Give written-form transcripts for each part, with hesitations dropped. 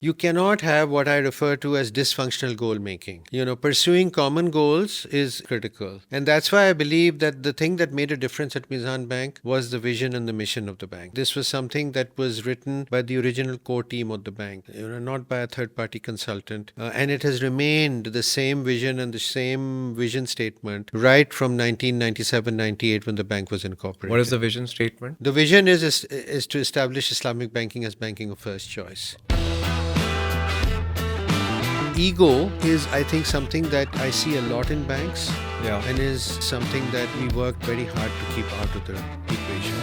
you cannot have what I refer to as dysfunctional goal making. Pursuing common goals is critical. And that's why I believe that the thing that made a difference at Meezan Bank was the vision and the mission of the bank. This was something that was written by the original core team of the bank, not by a third party consultant. And it has remained the same vision and the same vision statement right from 1997-98 when the bank was incorporated. What is the vision statement? The vision is to establish Islamic banking as banking of first choice. Ego is, I think, something that I see a lot in banks, and is something that we work very hard to keep out of the equation.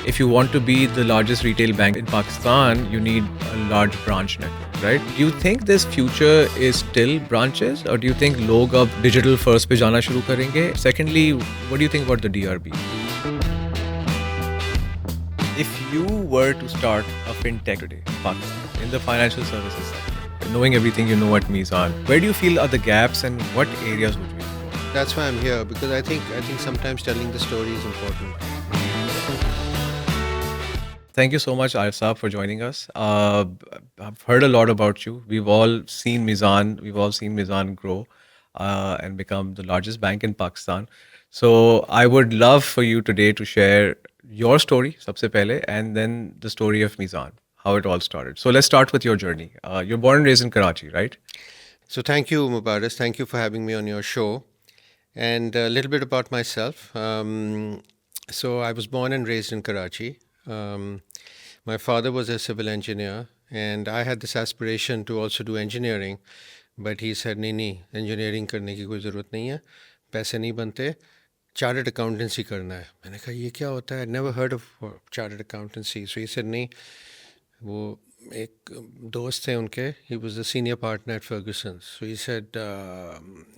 If you want to be the largest retail bank in Pakistan, you need a large branch network, right? Do you think this future is still branches, or do you think log ab digital first pe jana shuru karenge? Secondly, what do you think about the DRB? If you were to start a fintech today in Pakistan, in the financial services sector, knowing everything you know at Meezan, where do you feel are the gaps and what areas would you explore? That's why I'm here, because I think sometimes telling the story is important. Thank you so much, Arif Saab, for joining us. I've heard a lot about you. We've all seen Meezan grow and become the largest bank in Pakistan. So I would love for you today to share your story, sabse pehle, and then the story of Meezan, how it all started. So let's start with your journey. You're born and raised in Karachi, right? So thank you, Mubariz. Thank you for having me on your show. And a little bit about myself. So I was born and raised in Karachi. My father was a civil engineer, and I had this aspiration to also do engineering, but he said, nahi, engineering karne ki koi zarurat nahi hai, paise nahi bante, chartered accountancy karna hai. मैंने कहा ये क्या होता है? I'd never heard of chartered accountancy. So he said, नहीं, वो एक दोस्त थे उनके, he was a senior partner at Ferguson's. So he said,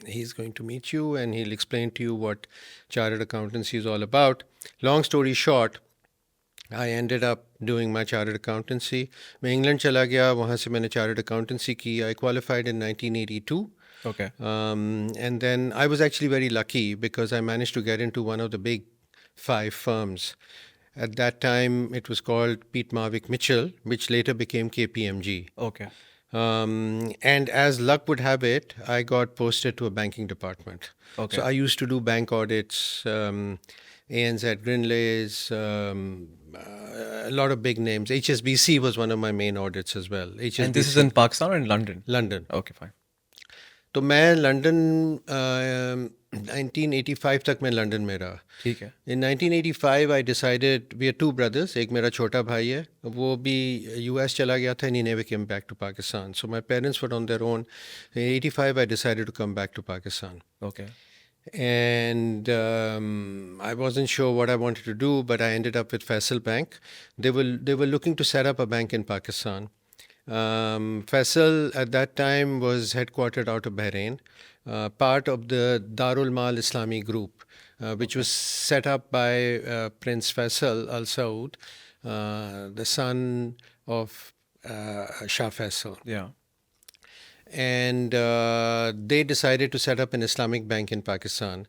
he's going to meet you and he'll explain to you what chartered accountancy is all about. Long story short, I ended up doing my chartered accountancy. मैं England चला गया, वहाँ से मैंने chartered accountancy की. I qualified in 1982. Okay. And then I was actually very lucky because I managed to get into one of the big 5 firms. At that time, it was called Pete Marwick Mitchell, which later became KPMG. Okay. And as luck would have it, I got posted to a banking department. Okay. So I used to do bank audits, ANZ Grinleys, a lot of big names. HSBC was one of my main audits as well. HSBC. And this is in Pakistan or in London? London. Okay, fine. तो मैं London 1985 तक मैं London में रहा. ठीक है. In 1985 I decided, we are 2 brothers, एक मेरा छोटा भाई है, वो भी US चला गया था, and he never came back to Pakistan. So my parents were on their own. In 85 I decided to come back to Pakistan. Okay. And I wasn't sure what I wanted to do, but I ended up with Faisal Bank. They were looking to set up a bank in Pakistan. Faisal at that time was headquartered out of Bahrain, part of the Darul Mal Islami group, which was set up by Prince Faisal Al Saud, the son of Shah Faisal. Yeah. And they decided to set up an Islamic bank in Pakistan.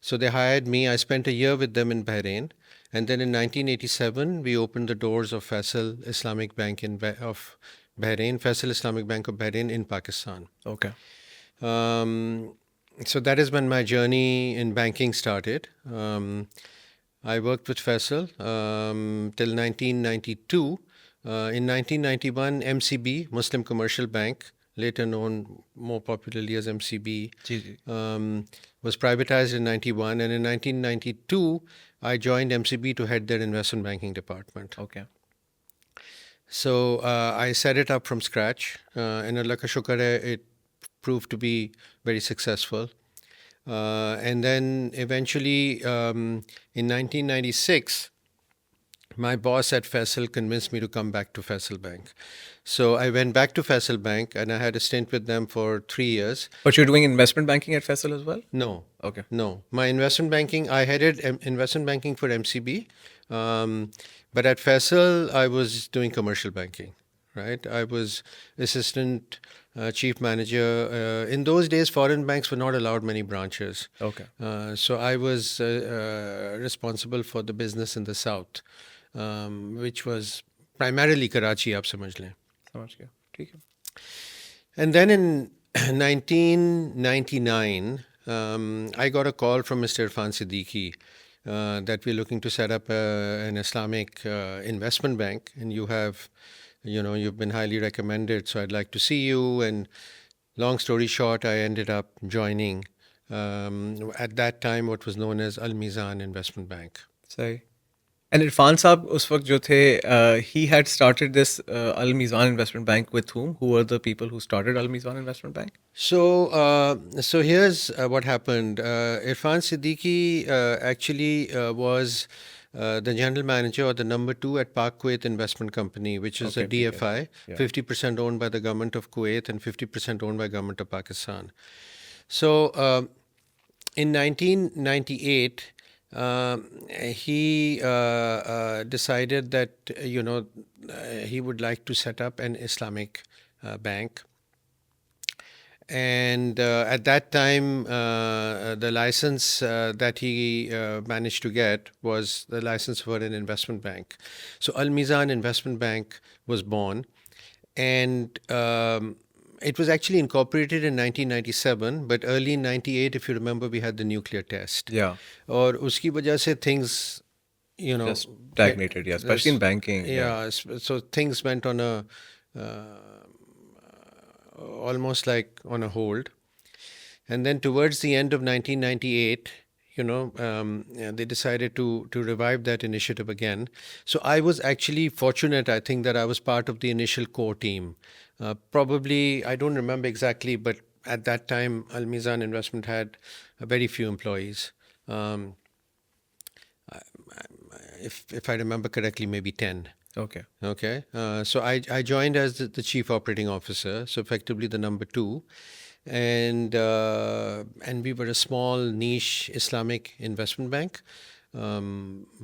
So they hired me. I spent a year with them in Bahrain. And then in 1987, we opened the doors of Faisal Islamic Bank of Bahrain, Faisal Islamic Bank of Bahrain in Pakistan. Okay. So that is when my journey in banking started. I worked with Faisal till 1992. In 1991, MCB, Muslim Commercial Bank, later known more popularly as MCB, was privatized in 91. And in 1992, I joined MCB to head their investment banking department. Okay. So I set it up from scratch, and Allah ka shukar hai, it proved to be very successful. And then eventually, in 1996, my boss at Faisal convinced me to come back to Faisal Bank. So I went back to Faisal Bank, and I had a stint with them for 3 years. But you're doing investment banking at Faisal as well? No. Okay. No. My investment banking, I headed investment banking for MCB. But at Faisal, I was doing commercial banking, right? I was assistant chief manager. In those days, foreign banks were not allowed many branches. Okay. So I was responsible for the business in the south, which was primarily Karachi, आप समझ लें. समझ गया. ठीक है. And then in 1999, I got a call from Mr. Irfan Siddiqui that we're looking to set up an Islamic investment bank, and you've been highly recommended, so I'd like to see you. And long story short, I ended up joining at that time what was known as Al Meezan Investment Bank. सही. And Irfan Saab उस वक्त जो थे, he had started this Al Mizan Investment Bank with whom? Who were the people who started Al Mizan Investment Bank? So here's what happened. Irfan Siddiqui actually was the general manager or the number two at Park Kuwait Investment Company, which is a Okay, ठीक है. DFI, Yeah. 50% owned by the government of Kuwait and 50% owned by government of Pakistan. So in 1998, he decided that he would like to set up an Islamic bank. And at that time, the license that he managed to get was the license for an investment bank. So Al Mizan Investment Bank was born, and it was actually incorporated in 1997, but early in 98, if you remember, we had the nuclear test. Yeah. और उसकी वजह से things, Just stagnated, yeah, especially in banking. Yeah, so things went on a almost like on a hold. And then towards the end of 1998, they decided to revive that initiative again. So I was actually fortunate, I think, that I was part of the initial core team. Probably, I don't remember exactly, but at that time, Al Mizan Investment had very few employees. If I remember correctly, maybe 10. Okay. Okay. So I joined as the chief operating officer, so effectively the number two. And we were a small niche Islamic investment bank,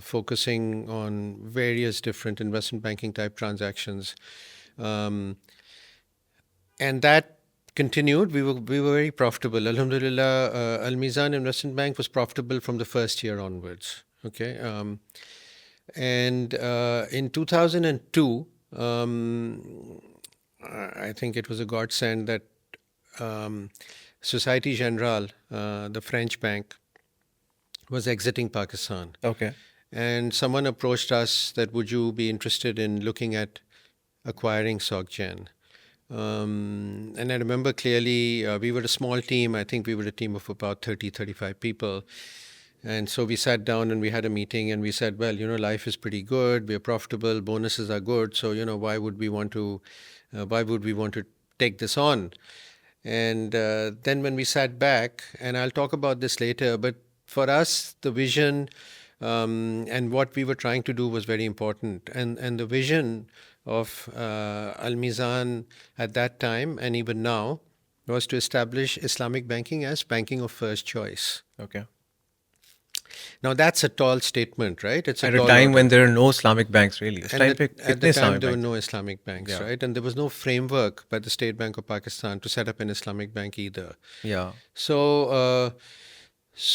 focusing on various different investment banking type transactions. And that continued. We were very profitable. Alhamdulillah, Al Mizan Investment Bank was profitable from the first year onwards. Okay. And in 2002, I think it was a godsend that Société Générale, the French bank, was exiting Pakistan. Okay. And someone approached us that would you be interested in looking at acquiring SocGen? And I remember clearly we were a small team. I think we were a team of about 30, 35 people. And so we sat down and we had a meeting and we said, well, life is pretty good. We're profitable. Bonuses are good. So, why would we want to take this on? And then when we sat back, and I'll talk about this later, but for us, the vision and what we were trying to do was very important. And the vision of Al Mizan at that time and even now was to establish Islamic banking as banking of first choice. Okay. Now that's a tall statement, right? It's At a time when there are no Islamic banks, really. at the time there were no Islamic banks, right? And there was no framework by the State Bank of Pakistan to set up an Islamic bank either. Yeah. So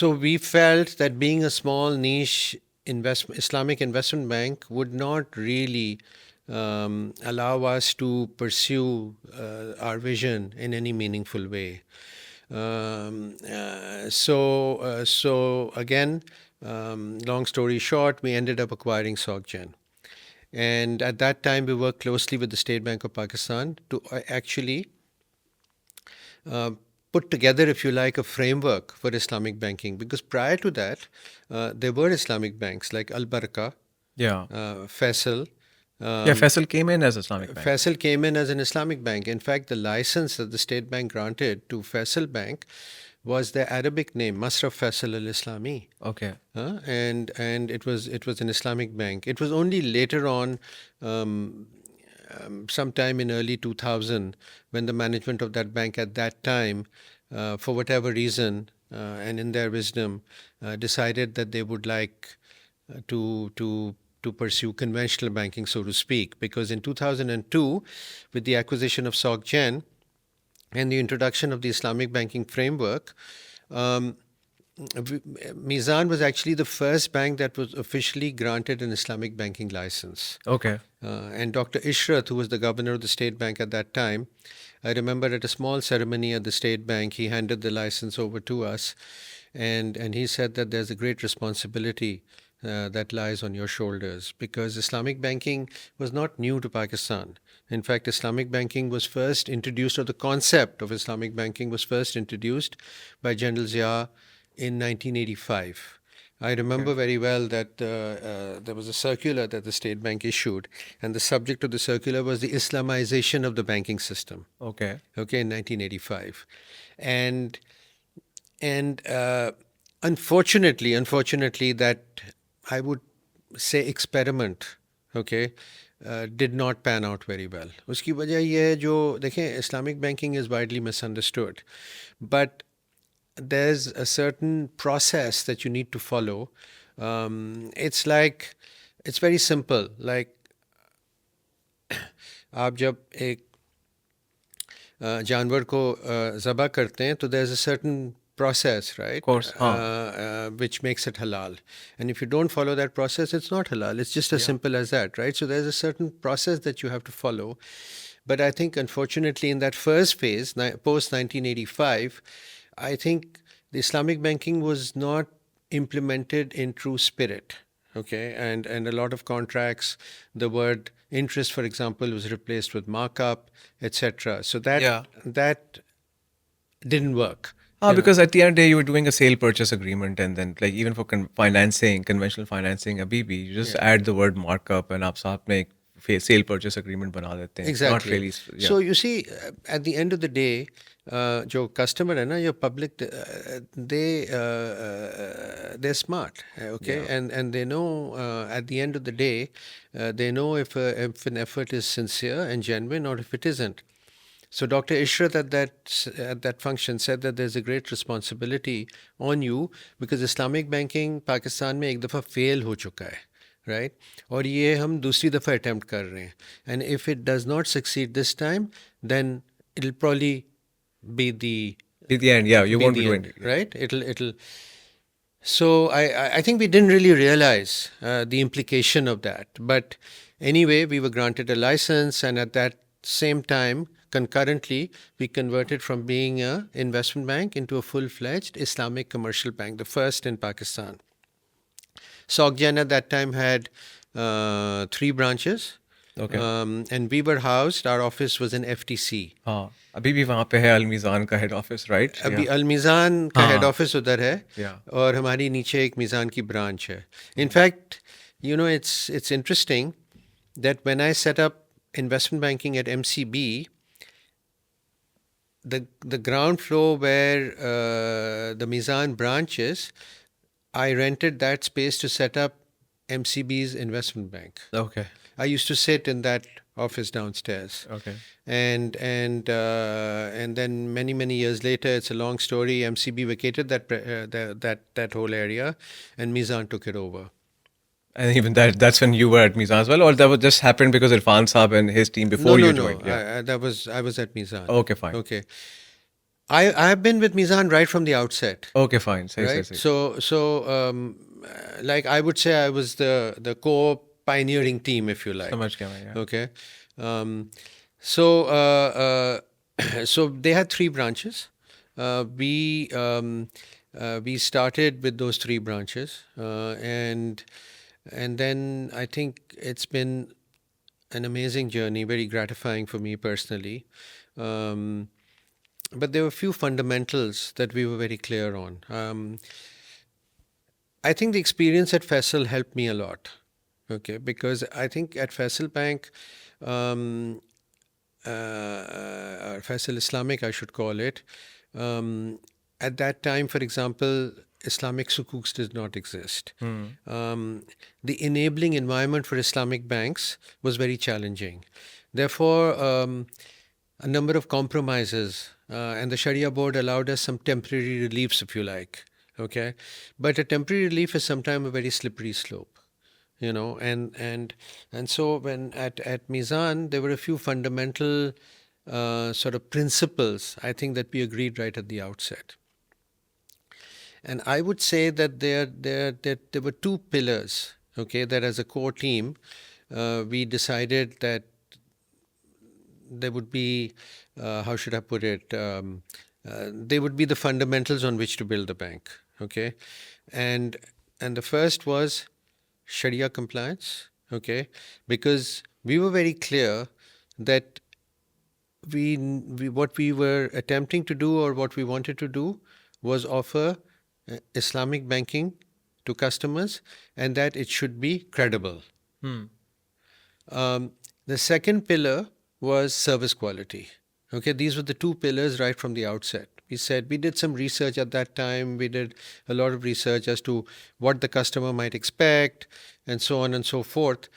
we felt that being a small niche Islamic investment bank would not really allow us to pursue our vision in any meaningful way. So again, long story short, we ended up acquiring SocGen. And at that time, we worked closely with the State Bank of Pakistan to actually put together, if you like, a framework for Islamic banking. Because prior to that, there were Islamic banks like Al Baraka, Faisal. Faisal came in as Islamic bank. Faisal came in as an Islamic bank. In fact, the license that the State Bank granted to Faisal Bank was the Arabic name, Masraf Faisal al-Islami. Okay. And it was an Islamic bank. It was only later on, sometime in early 2000, when the management of that bank at that time, for whatever reason and in their wisdom, decided that they would like to pursue conventional banking, so to speak, because in 2002, with the acquisition of SocGen and the introduction of the Islamic banking framework, Meezan was actually the first bank that was officially granted an Islamic banking license. Okay. And Dr. Ishrat, who was the governor of the state bank at that time, I remember at a small ceremony at the state bank, he handed the license over to us, and he said that there's a great responsibility that lies on your shoulders, because Islamic banking was not new to Pakistan. In fact, Islamic banking was first introduced, or the concept of Islamic banking was first introduced by General Zia in 1985. I Okay. remember very well that there was a circular that the State Bank issued, and the subject of the circular was the Islamization of the banking system. Okay. Okay, in 1985, and and unfortunately, that I would say experiment, okay, did not pan out very well. उसकी वजह ये है जो देखें, Islamic banking is widely misunderstood, but there's a certain process that you need to follow. It's very simple. Like आप जब एक जानवर को ज़बह करते हैं, तो there's a certain process, Of right, course. which makes it halal. And if you don't follow that process, it's not halal. It's just as Yeah. simple as that, right? So there's a certain process that you have to follow. But I think, unfortunately, in that first phase, post 1985, I think the Islamic banking was not implemented in true spirit. Okay, and a lot of contracts, the word interest, for example, was replaced with markup, etc. So Yeah. that didn't work. Because at the end of the day, you were doing a sale purchase agreement, and then like even for financing, conventional financing, अभी भी you just Yeah. add the word markup, and आप साथ में एक sale purchase agreement बना देते हैं. Not Exactly. really. Yeah. So you see, at the end of the day, जो customer है ना, your public, they're smart, okay, Yeah. and they know at the end of the day, they know if an effort is sincere and genuine or if it isn't. So Dr. Ishrat at that function said that there's a great responsibility on you, because Islamic banking Pakistan में एक दफ़ा fail हो चुका है, right? और ये हम दूसरी दफ़ा attempt कर रहे हैं. And if it does not succeed this time, then it'll probably be At the end, yeah, you won't be the doing end, it. Yeah. right? It'll. So I think we didn't really realize the implication of that. But anyway, we were granted a license, and at that same time, concurrently, we converted from being an investment bank into a full-fledged Islamic commercial bank, the first in Pakistan. Sogdian at that time had 3 branches. Okay. And we were housed, our office was in FTC. हाँ, अभी भी वहाँ पे है अलमीज़ान का head office, right? अभी Yeah. अलमीज़ान का head हाँ. ऑफिस उधर है, Yeah. और हमारी नीचे एक मीज़ान की ब्रांच है. In fact it's interesting that when I set up investment banking at MCB, the ground floor where the Meezan branch is, I rented that space to set up MCB's investment bank. Okay. I used to sit in that office downstairs. Okay. And then many years later, it's a long story. MCB vacated that whole area, and Meezan took it over. And even that's when you were at Meezan as well, or that was just happened because Irfan Saab and his team before you joined? Yeah. I was at Meezan. Okay, fine. Okay. I have been with Meezan right from the outset. Okay, fine. Sahi, Right. sahi, sahi. So like I would say, I was the core pioneering team, if you like. समझ गया मैं, yeah. Okay. So so they had 3 branches. We started with those 3 branches, and then I think it's been an amazing journey, very gratifying for me personally. But there were a few fundamentals that we were very clear on. I think the experience at Faisal helped me a lot. Okay, because I think at Faisal Bank, Faisal Islamic, I should call it, at that time, for example, Islamic sukuks did not exist. The enabling environment for Islamic banks was very challenging. Therefore, a number of compromises, and the Sharia board allowed us some temporary reliefs, if you like. Okay, but a temporary relief is sometimes a very slippery slope, and so when at Meezan, there were a few fundamental sort of principles, I think, that we agreed right at the outset. And I would say that there were two pillars, okay, that as a core team, we decided that there would be, how should I put it, they would be the fundamentals on which to build the bank, okay? And, and the first was Sharia compliance, okay? Because we were very clear that we what we were attempting to do or what we wanted to do was offer Islamic banking to customers and that it should be credible. The second pillar was service quality. Okay, these were the two pillars right from the outset. We said we did some research at that time. We did a lot of research as to what the customer might expect and so on and so forth.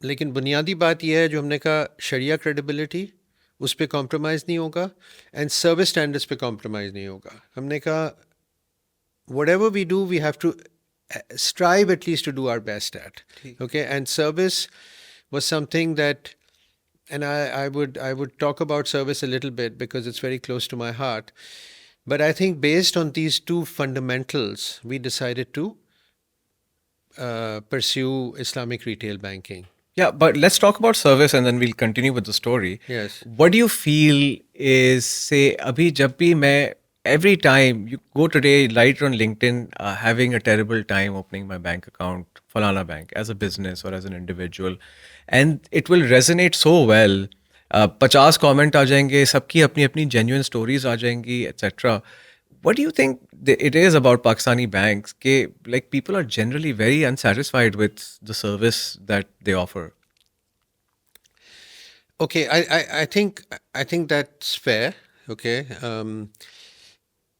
लेकिन बुनियादी बात यह है जो हमने कहा शरिया credibility उस पर कॉम्प्रोमाइज़ नहीं होगा एंड सर्विस स्टैंडर्ड्स पे कॉम्प्रोमाइज़ नहीं होगा हमने कहा whatever we do we have to strive at least to do our best at. Okay, and service was something that, and I would talk about service a little bit because it's very close to my heart, but I think based on these two fundamentals we decided to pursue Islamic retail banking. Yeah, but let's talk about service and then we'll continue with the story. Yes. What do you feel is, say, abhi jab bhi main, every time you go today, right on LinkedIn, having a terrible time opening my bank account, Falana Bank, as a business or as an individual, and it will resonate so well. 50 comment आ जाएंगे, सबकी अपनी अपनी genuine stories आ जाएंगी, etc. What do you think it is about Pakistani banks that like people are generally very unsatisfied with the service that they offer? Okay, I think that's fair. Okay,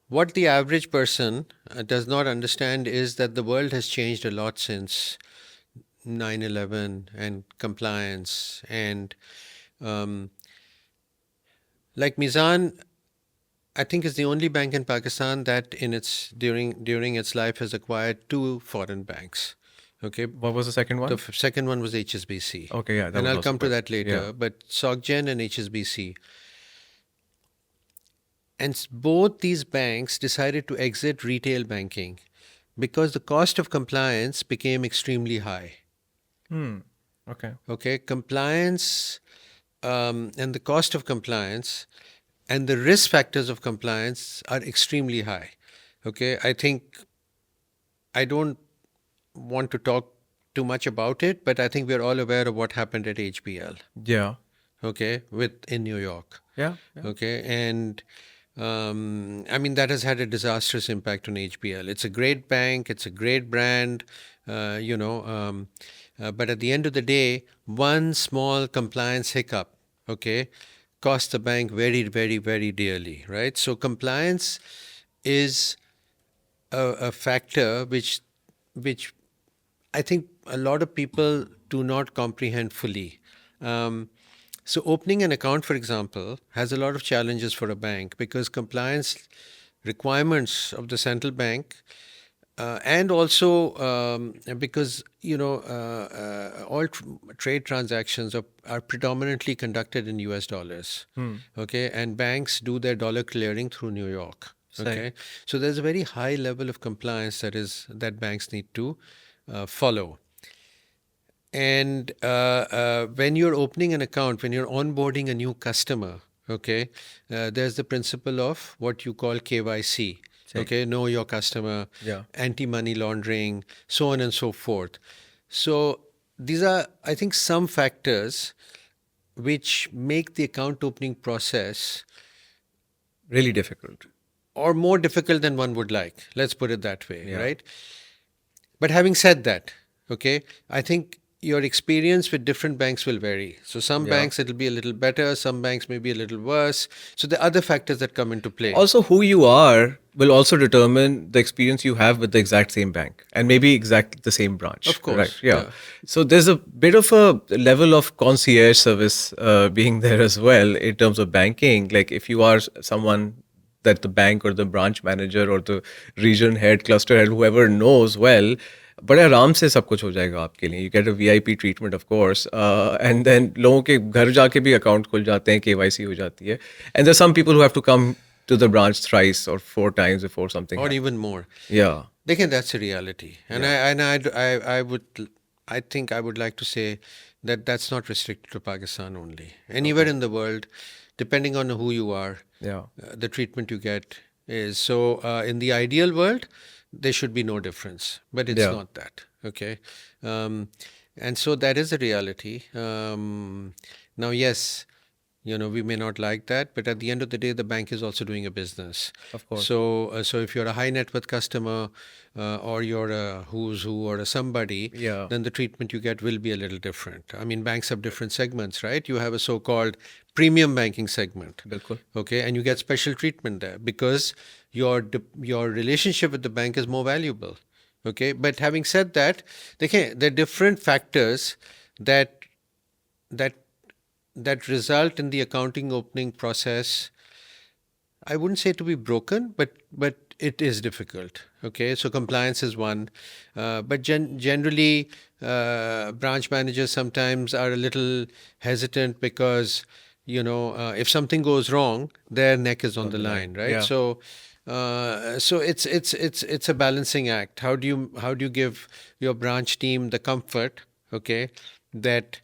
what the average person does not understand is that the world has changed a lot since 9/11 and compliance and like Meezan, I think is the only bank in Pakistan that in its during its life has acquired two foreign banks. Okay. What was the second one? The second one was HSBC. Okay, yeah, that and was I'll also come to quite- that later. yeah. But SocGen and HSBC, and both these banks decided to exit retail banking because the cost of compliance became extremely high. Okay. Okay, compliance and the cost of compliance and the risk factors of compliance are extremely high. Okay, I think I don't want to talk too much about it, but I think we're all aware of what happened at HBL. Yeah. Okay, in New York. Yeah. Okay, and I mean that has had a disastrous impact on HBL. It's a great bank, it's a great brand, but at the end of the day, one small compliance hiccup, okay, cost the bank very, very, very dearly, right? So compliance is a factor which I think a lot of people do not comprehend fully. So opening an account, for example, has a lot of challenges for a bank because compliance requirements of the central bank and also because all trade transactions are predominantly conducted in US dollars, okay, and banks do their dollar clearing through New York, okay. So there's a very high level of compliance that banks need to follow. And when you're opening an account, when you're onboarding a new customer, okay, there's the principle of what you call KYC. Okay, know your customer, anti-money laundering, so on and so forth. So these are, I think, some factors which make the account opening process really difficult. Or more difficult than one would like. Let's put it that way, right? But having said that, okay, I think your experience with different banks will vary. So some banks it'll be a little better, some banks may be a little worse. So there are other factors that come into play. Also, who you are will also determine the experience you have with the exact same bank and maybe exactly the same branch. Of course. Right? Yeah. So there's a bit of a level of concierge service being there as well in terms of banking. Like if you are someone that the bank or the branch manager or the region head, cluster head, whoever knows well, बड़े आराम से सब कुछ हो जाएगा आपके लिए. You get a VIP treatment, of course, and then लोगों के घर जाके भी अकाउंट खुल जाते हैं, KYC हो जाती है, and there's some people who have to come to the branch thrice or four times before something or happens. even more. Yeah. Again, that's a reality, and Yeah. I think I would like to say that that's not restricted to Pakistan only. Anywhere Okay. in the world, depending on who you are, Yeah. the treatment you get is so. In the ideal world, there should be no difference, but it's Yeah. not that. Okay, um, and so that is a reality. Now, yes, we may not like that, but at the end of the day, the bank is also doing a business. Of course. So if you're a high net worth customer, or you're a who's who or a somebody, Yeah. then the treatment you get will be a little different. I mean, banks have different segments, right? You have a so-called premium banking segment, Bilkul. okay, and you get special treatment there because your relationship with the bank is more valuable, okay. But having said that, there are different factors that that that result in the accounting opening process. I wouldn't say to be broken, but it is difficult. Okay, so compliance is one, but generally, branch managers sometimes are a little hesitant because if something goes wrong, their neck is on On the the line. line, right? Yeah. So it's a balancing act. How do you give your branch team the comfort, okay, that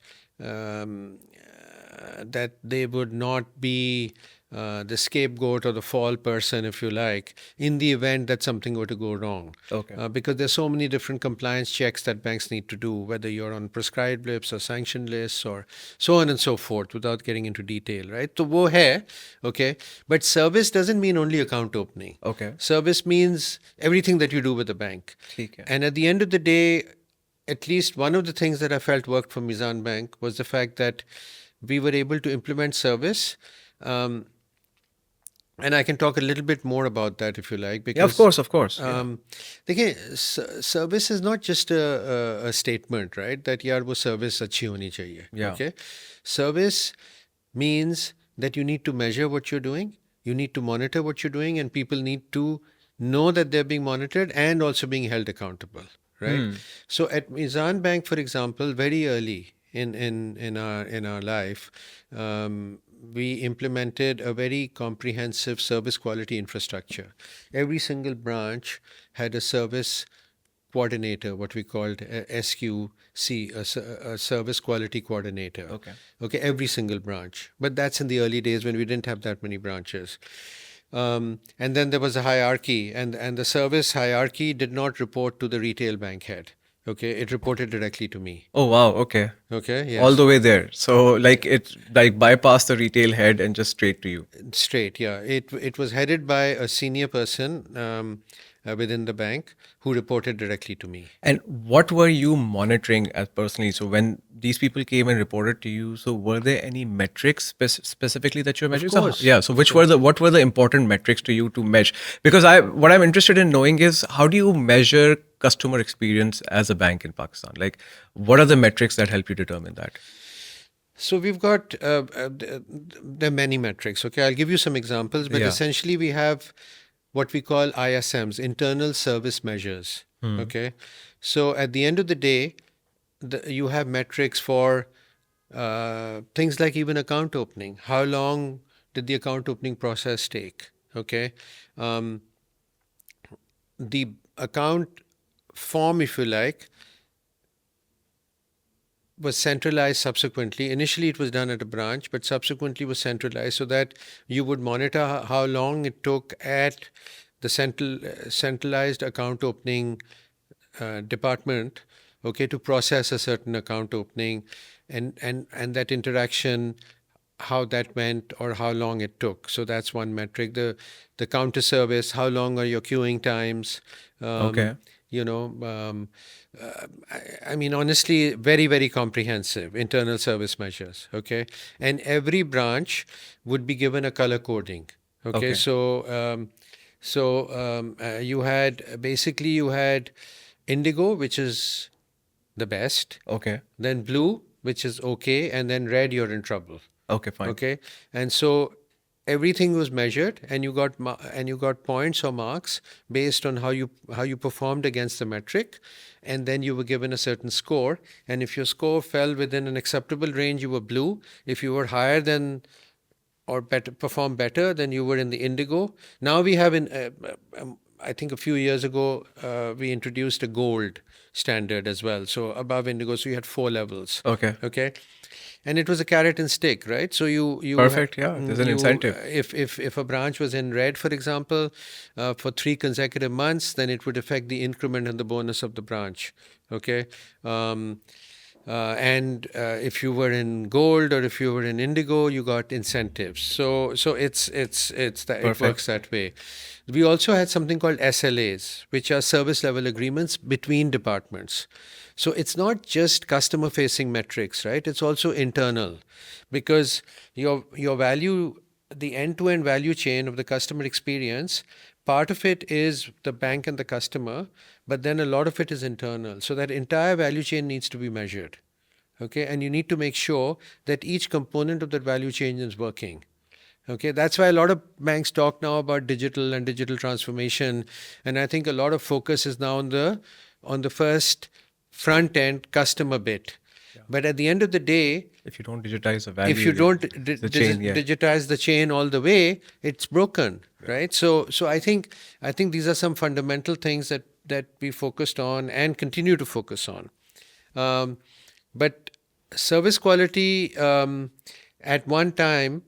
that they would not be the scapegoat or the fall person, if you like, in the event that something were to go wrong. Okay. Because there's so many different compliance checks that banks need to do, whether you're on prescribed lists or sanctioned lists or so on and so forth, without getting into detail, right? So, wo hai, okay? But service doesn't mean only account opening. Okay. Service means everything that you do with the bank. ठीक है. And at the end of the day, at least one of the things that I felt worked for Meezan Bank was the fact that we were able to implement service. Um, and I can talk a little bit more about that if you like, Yeah, of because course, of course. Yeah. देखिए, service is not just a statement, right? That यार वो service अच्छी होनी चाहिए. Yeah. Okay, service means that you need to measure what you're doing, you need to monitor what you're doing, and people need to know that they're being monitored and also being held accountable, right? So at Mizan Bank, for example, very early in our life, we implemented a very comprehensive service quality infrastructure. Every single branch had a service coordinator, what we called a SQC, a service quality coordinator. Okay. Okay, every single branch. But that's in the early days when we didn't have that many branches. And then there was a hierarchy, and the service hierarchy did not report to the retail bank head. Okay, it reported directly to me. Oh wow. Okay. Okay, All yes. the way there. So like it like bypass the retail head and just straight to you. Straight, yeah. It was headed by a senior person within the bank who reported directly to me. And what were you monitoring as personally? So when these people came and reported to you, so were there any metrics specifically that you're Of measuring? So, course. yeah. So what were the important metrics to you to measure? Because what I'm interested in knowing is how do you measure customer experience as a bank in Pakistan? Like, what are the metrics that help you determine that? So we've got there are many metrics. Okay, I'll give you some examples, but Yeah. essentially we have what we call ISMs, internal service measures. Okay, so at the end of the day, you have metrics for things like even account opening. How long did the account opening process take? Okay, the account form, if you like, was centralized subsequently. Initially, it was done at a branch, but subsequently was centralized so that you would monitor how long it took at the centralized account opening department, okay, to process a certain account opening, and that interaction, how that went or how long it took. So that's one metric. The counter service, how long are your queuing times? Okay. You know, I mean, honestly, very, very comprehensive internal service measures. Okay. And every branch would be given a color coding. Okay. Okay. So you had indigo, which is the best, Okay. then blue, which is okay, and then red, you're in trouble. Okay. Fine. Okay. And so everything was measured, and you got points or marks based on how you performed against the metric, and then you were given a certain score, and if your score fell within an acceptable range, you were blue. If you were higher than or better perform better than you were in the Indigo. Now we have I think a few years ago we introduced a gold standard as well. So above Indigo, so you had 4 levels. Okay. Okay, and it was a carrot and stick, right? So Perfect. Yeah. There's an incentive. if a branch was in red, for example, for 3 consecutive months, then it would affect the increment and the bonus of the branch. Okay. Um, and if you were in gold or if you were in indigo, you got incentives. So it's that it works that way. We also had something called SLAs, which are service level agreements between departments. So it's not just customer facing metrics, right? It's also internal, because your value, the end to end value chain of the customer experience, part of it is the bank and the customer, but then a lot of it is internal. So that entire value chain needs to be measured. Okay, and you need to make sure that each component of that value chain is working. Okay, that's why a lot of banks talk now about digital and digital transformation, and I think a lot of focus is now on the first front end customer bit. But at the end of the day, if you don't digitize the value, if you don't digitize the chain all the way, it's broken, right? So I think these are some fundamental things that we focused on and continue to focus on. But service quality, at one time,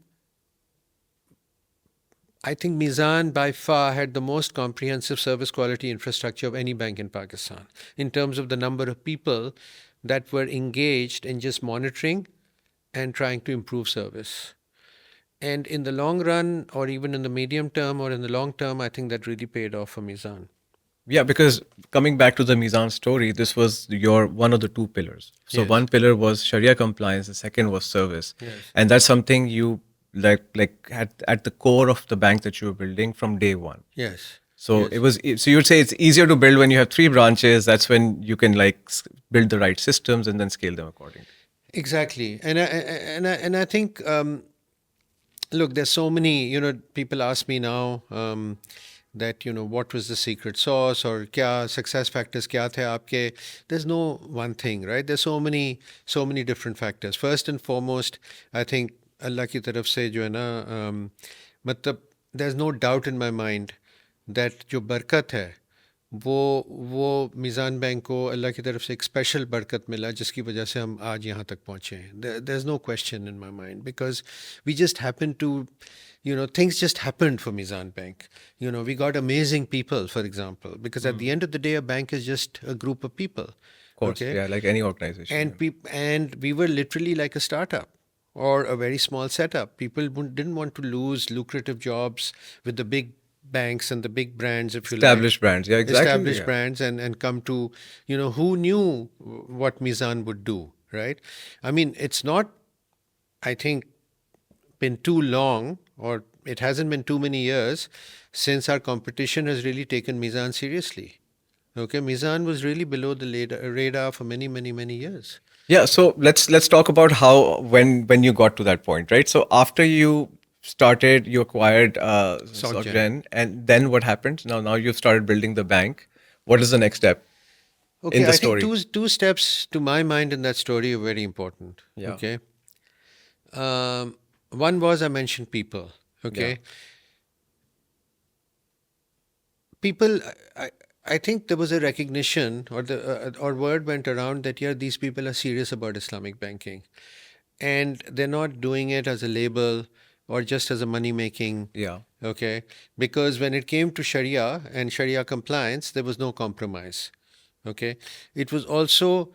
I think Meezan by far had the most comprehensive service quality infrastructure of any bank in Pakistan, in terms of the number of people that were engaged in just monitoring and trying to improve service. And in the long run, or even in the medium term or in the long term, I think that really paid off for Meezan. Yeah, because coming back to the Meezan story, this was your one of the 2 pillars. So Yes. one pillar was Sharia compliance, the second was service. Yes. And that's something you like at the core of the bank that you were building from day one. Yes. So Yes. it was. So you'd say it's easier to build when you have 3 branches. That's when you can build the right systems and then scale them accordingly. Exactly. And I think, look, there's so many, people ask me now, that, what was the secret sauce, or kya success factors kya the aapke. There's no one thing, right? There's so many different factors. First and foremost, I think Allah ki taraf se jo hai na, matlab, there's no doubt in my mind that जो बरकत है वो मीज़ान bank को अल्लाह की तरफ से एक special बरकत मिला, जिसकी वजह से हम आज यहाँ तक पहुँचे हैं. There's no question in my mind, because we just happened to, things just happened for Meezan Bank. We got amazing people, for example, because at the end of the day, a bank is just a group of people. Of course, yeah, like any organization. And we were literally like a startup or a very small setup. People didn't want to lose lucrative jobs with the big banks and the big brands, if you established brands, yeah, exactly. Established brands, and come to, who knew what Meezan would do, right? I mean, it's not, I think, been too long, or it hasn't been too many years since our competition has really taken Meezan seriously. Okay, Meezan was really below the radar for many, many, many years. Yeah, so let's talk about how when you got to that point, right? So after you started, you acquired SocGen, and then what happened? Now you've started building the bank. What is the next step in the story? I think two steps to my mind in that story are very important. Yeah. Okay. One was, I mentioned people. Okay. Yeah. People, I think there was a recognition, or word went around that, yeah, these people are serious about Islamic banking, and they're not doing it as a label or just as a money making. Yeah. Okay. Because when it came to Sharia and Sharia compliance, there was no compromise. Okay. It was also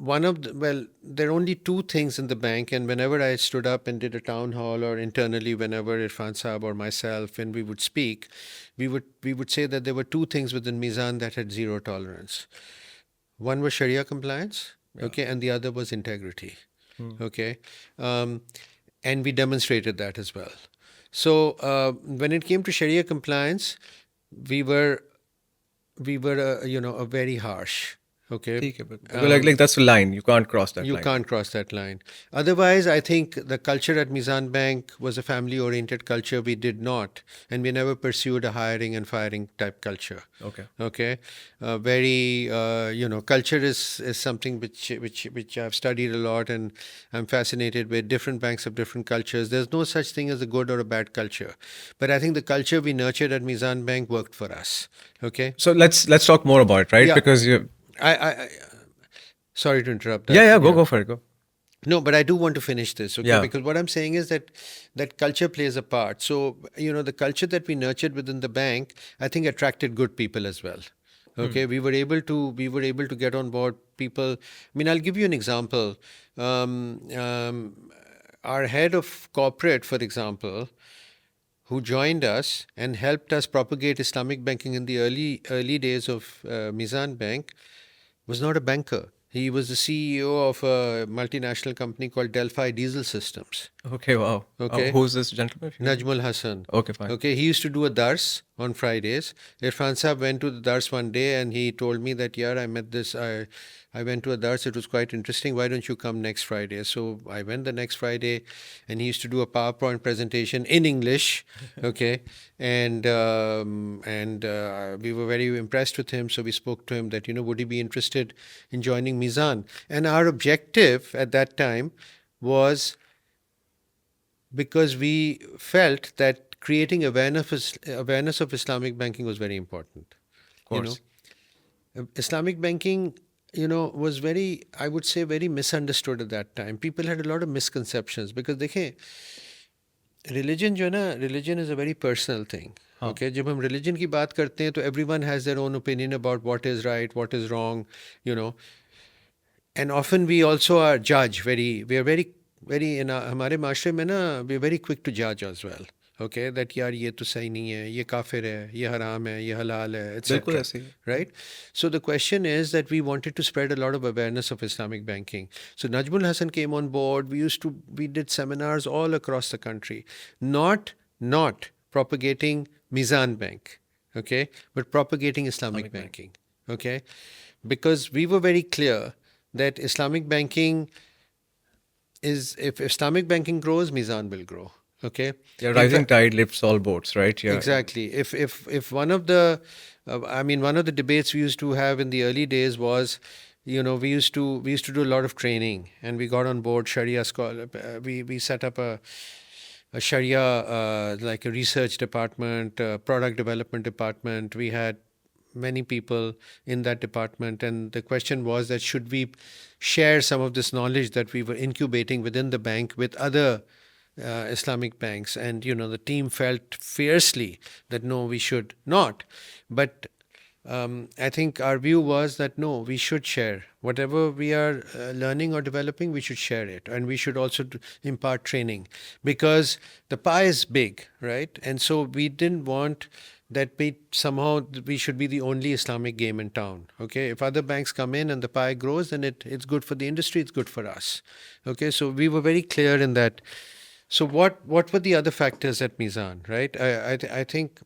there are only 2 things in the bank, and whenever I stood up and did a town hall, or internally whenever Irfan Saab or myself, when we would speak, we would say that there were 2 things within Meezan that had zero tolerance. One was Sharia compliance, okay, and the other was integrity. Okay. And we demonstrated that as well. So when it came to Sharia compliance, we were a very harsh Okay. ठीक है, but like that's a line. You can't cross that You line. can't cross that line. Otherwise, I think the culture at Meezan Bank was a family oriented culture. We did not, and we never pursued a hiring and firing type culture. Okay. Okay, very culture is something which I've studied a lot, and I'm fascinated with. Different banks have different cultures. There's no such thing as a good or a bad culture, but I think the culture we nurtured at Meezan Bank worked for us. Okay. So let's talk more about it, right? Yeah. Because you, I sorry to interrupt yeah, that. yeah, Yeah. go for it, go. No, but I do want to finish this, okay? Yeah. Because what I'm saying is that culture plays a part. So, the culture that we nurtured within the bank, I think attracted good people as well. Okay, we were able to get on board people. I mean, I'll give you an example. Um, um, our head of corporate, for example, who joined us and helped us propagate Islamic banking in the early days of Mizan Bank, was not a banker. He was the CEO of a multinational company called Delphi Diesel Systems. Okay, wow. Okay. Who's this gentleman? If you can... Najmul Hassan. Okay, fine. Okay, he used to do a dars on Fridays. Irfan Saab went to the dars one day and he told me that, yeah, I went to a dars. It was quite interesting. Why don't you come next Friday? So I went the next Friday and he used to do a PowerPoint presentation in English. Okay, and we were very impressed with him. So we spoke to him that, would he be interested in joining Mizan? And our objective at that time was, because we felt that creating awareness of Islamic banking was very important. Of course. Islamic banking, was very, I would say, very misunderstood at that time. People had a lot of misconceptions because देखें, religion जो है ना, religion is a very personal thing. हाँ. Okay, जब हम religion की बात करते हैं तो everyone has their own opinion about what is right, what is wrong, and often we also are judge we are very very in हमारे माशरे में ना, we are very quick to judge as well. Okay, that यार ये तो सही नहीं है, ये काफिर है, ये हराम है, ये हलाल है, बिल्कुल etc. ऐसे ही. Right? So the question is that we wanted to spread a lot of awareness of Islamic banking. So Najmul Hassan came on board. We did seminars all across the country, not propagating Mizan Bank, okay, but propagating Islamic banking, okay, because we were very clear that Islamic banking is, if Islamic banking grows, Mizan will grow. Okay. Yeah, rising tide lifts all boats, right? Yeah. Exactly. If one of the, one of the debates we used to have in the early days was, we used to do a lot of training, and we got on board Sharia scholar. We set up a Sharia, like a research department, product development department. We had many people in that department, and the question was that should we share some of this knowledge that we were incubating within the bank with other Islamic banks. And the team felt fiercely that no, we should not. But I think our view was that no, we should share whatever we are learning or developing. We should share it, and we should also impart training, because the pie is big, right? And so we didn't want that we should be the only Islamic game in town. Okay, if other banks come in and the pie grows, then it's good for the industry, it's good for us. Okay, so we were very clear in that. So what were the other factors at Mizan, right? I think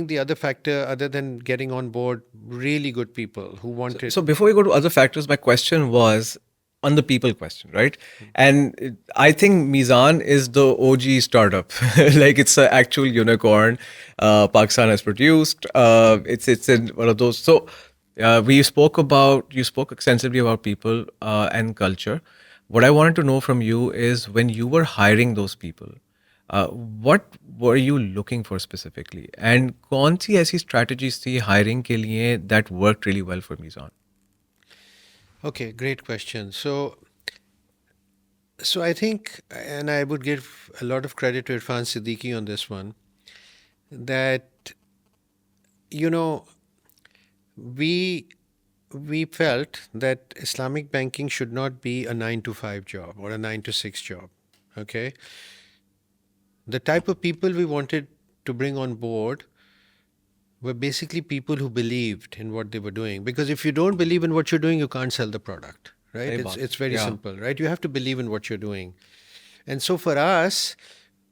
the other factor, other than getting on board really good people who wanted. So before we go to other factors, my question was on the people question, right? And I think Meezan is the OG startup. Like it's an actual unicorn. Pakistan has produced. It's in one of those. So you spoke extensively about people and culture. What I wanted to know from you is when you were hiring those people, what were you looking for specifically? And कौन सी ऐसी strategies थी hiring के लिए that worked really well for Meezan? Okay, great question. So I think, and I would give a lot of credit to Irfan Siddiqui on this one, that we felt that Islamic banking should not be a 9 to 5 job or a 9 to 6 job. Okay, the type of people we wanted to bring on board were basically people who believed in what they were doing. Because if you don't believe in what you're doing, you can't sell the product, right? It's very simple, right? You have to believe in what you're doing. And so for us,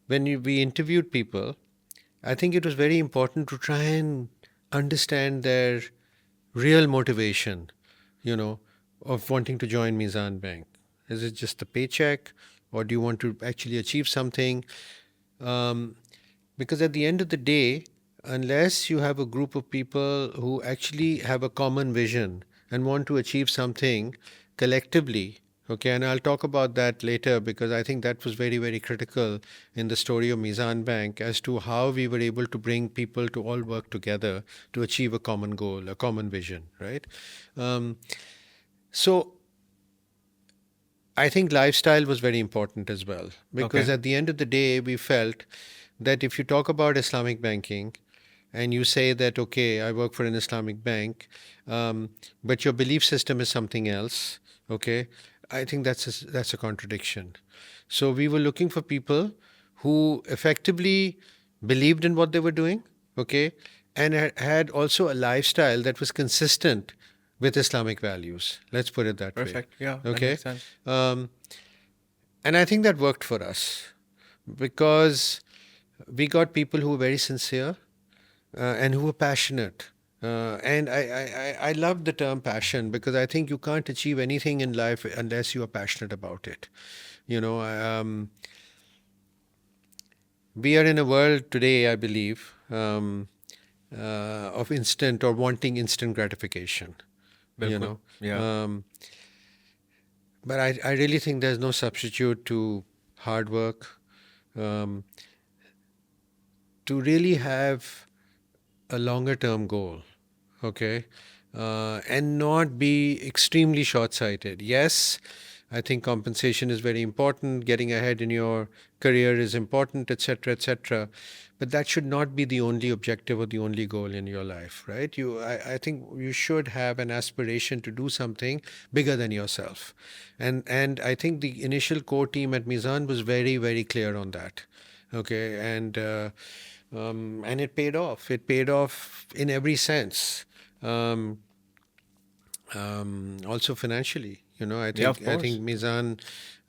when we interviewed people, I think it was very important to try and understand their real motivation. of wanting to join Meezan Bank? Is it just the paycheck, or do you want to actually achieve something? Um, because at the end of the day, unless you have a group of people who actually have a common vision and want to achieve something collectively, okay, and I'll talk about that later because I think that was very, very critical in the story of Meezan Bank as to how we were able to bring people to all work together to achieve a common goal, a common vision, right? Um, so I think lifestyle was very important as well because Okay. at the end of the day, we felt that if you talk about Islamic banking and you say that, okay, I work for an Islamic bank, but your belief system is something else, okay, I think that's a contradiction. So we were looking for people who effectively believed in what they were doing, okay, and had also a lifestyle that was consistent with Islamic values. Let's put it that way, Perfect. Yeah, that okay. makes sense. Um, and I think that worked for us because we got people who were very sincere and who were passionate. And I love the term passion because I think you can't achieve anything in life unless you are passionate about it. You know, we are in a world today, I believe, of instant or wanting instant gratification. You Bilkul. know, Yeah. um, but I really think there's no substitute to hard work. Um, to really have a longer term goal, okay, and not be extremely short sighted. Yes, I think compensation is very important, getting ahead in your career is important, etc., etc. But that should not be the only objective or the only goal in your life, right? I think you should have an aspiration to do something bigger than yourself. And I think the initial core team at Mizan was very, very clear on that. Okay, and it paid off. It paid off in every sense. Um, also financially, I Yeah, think of I think course.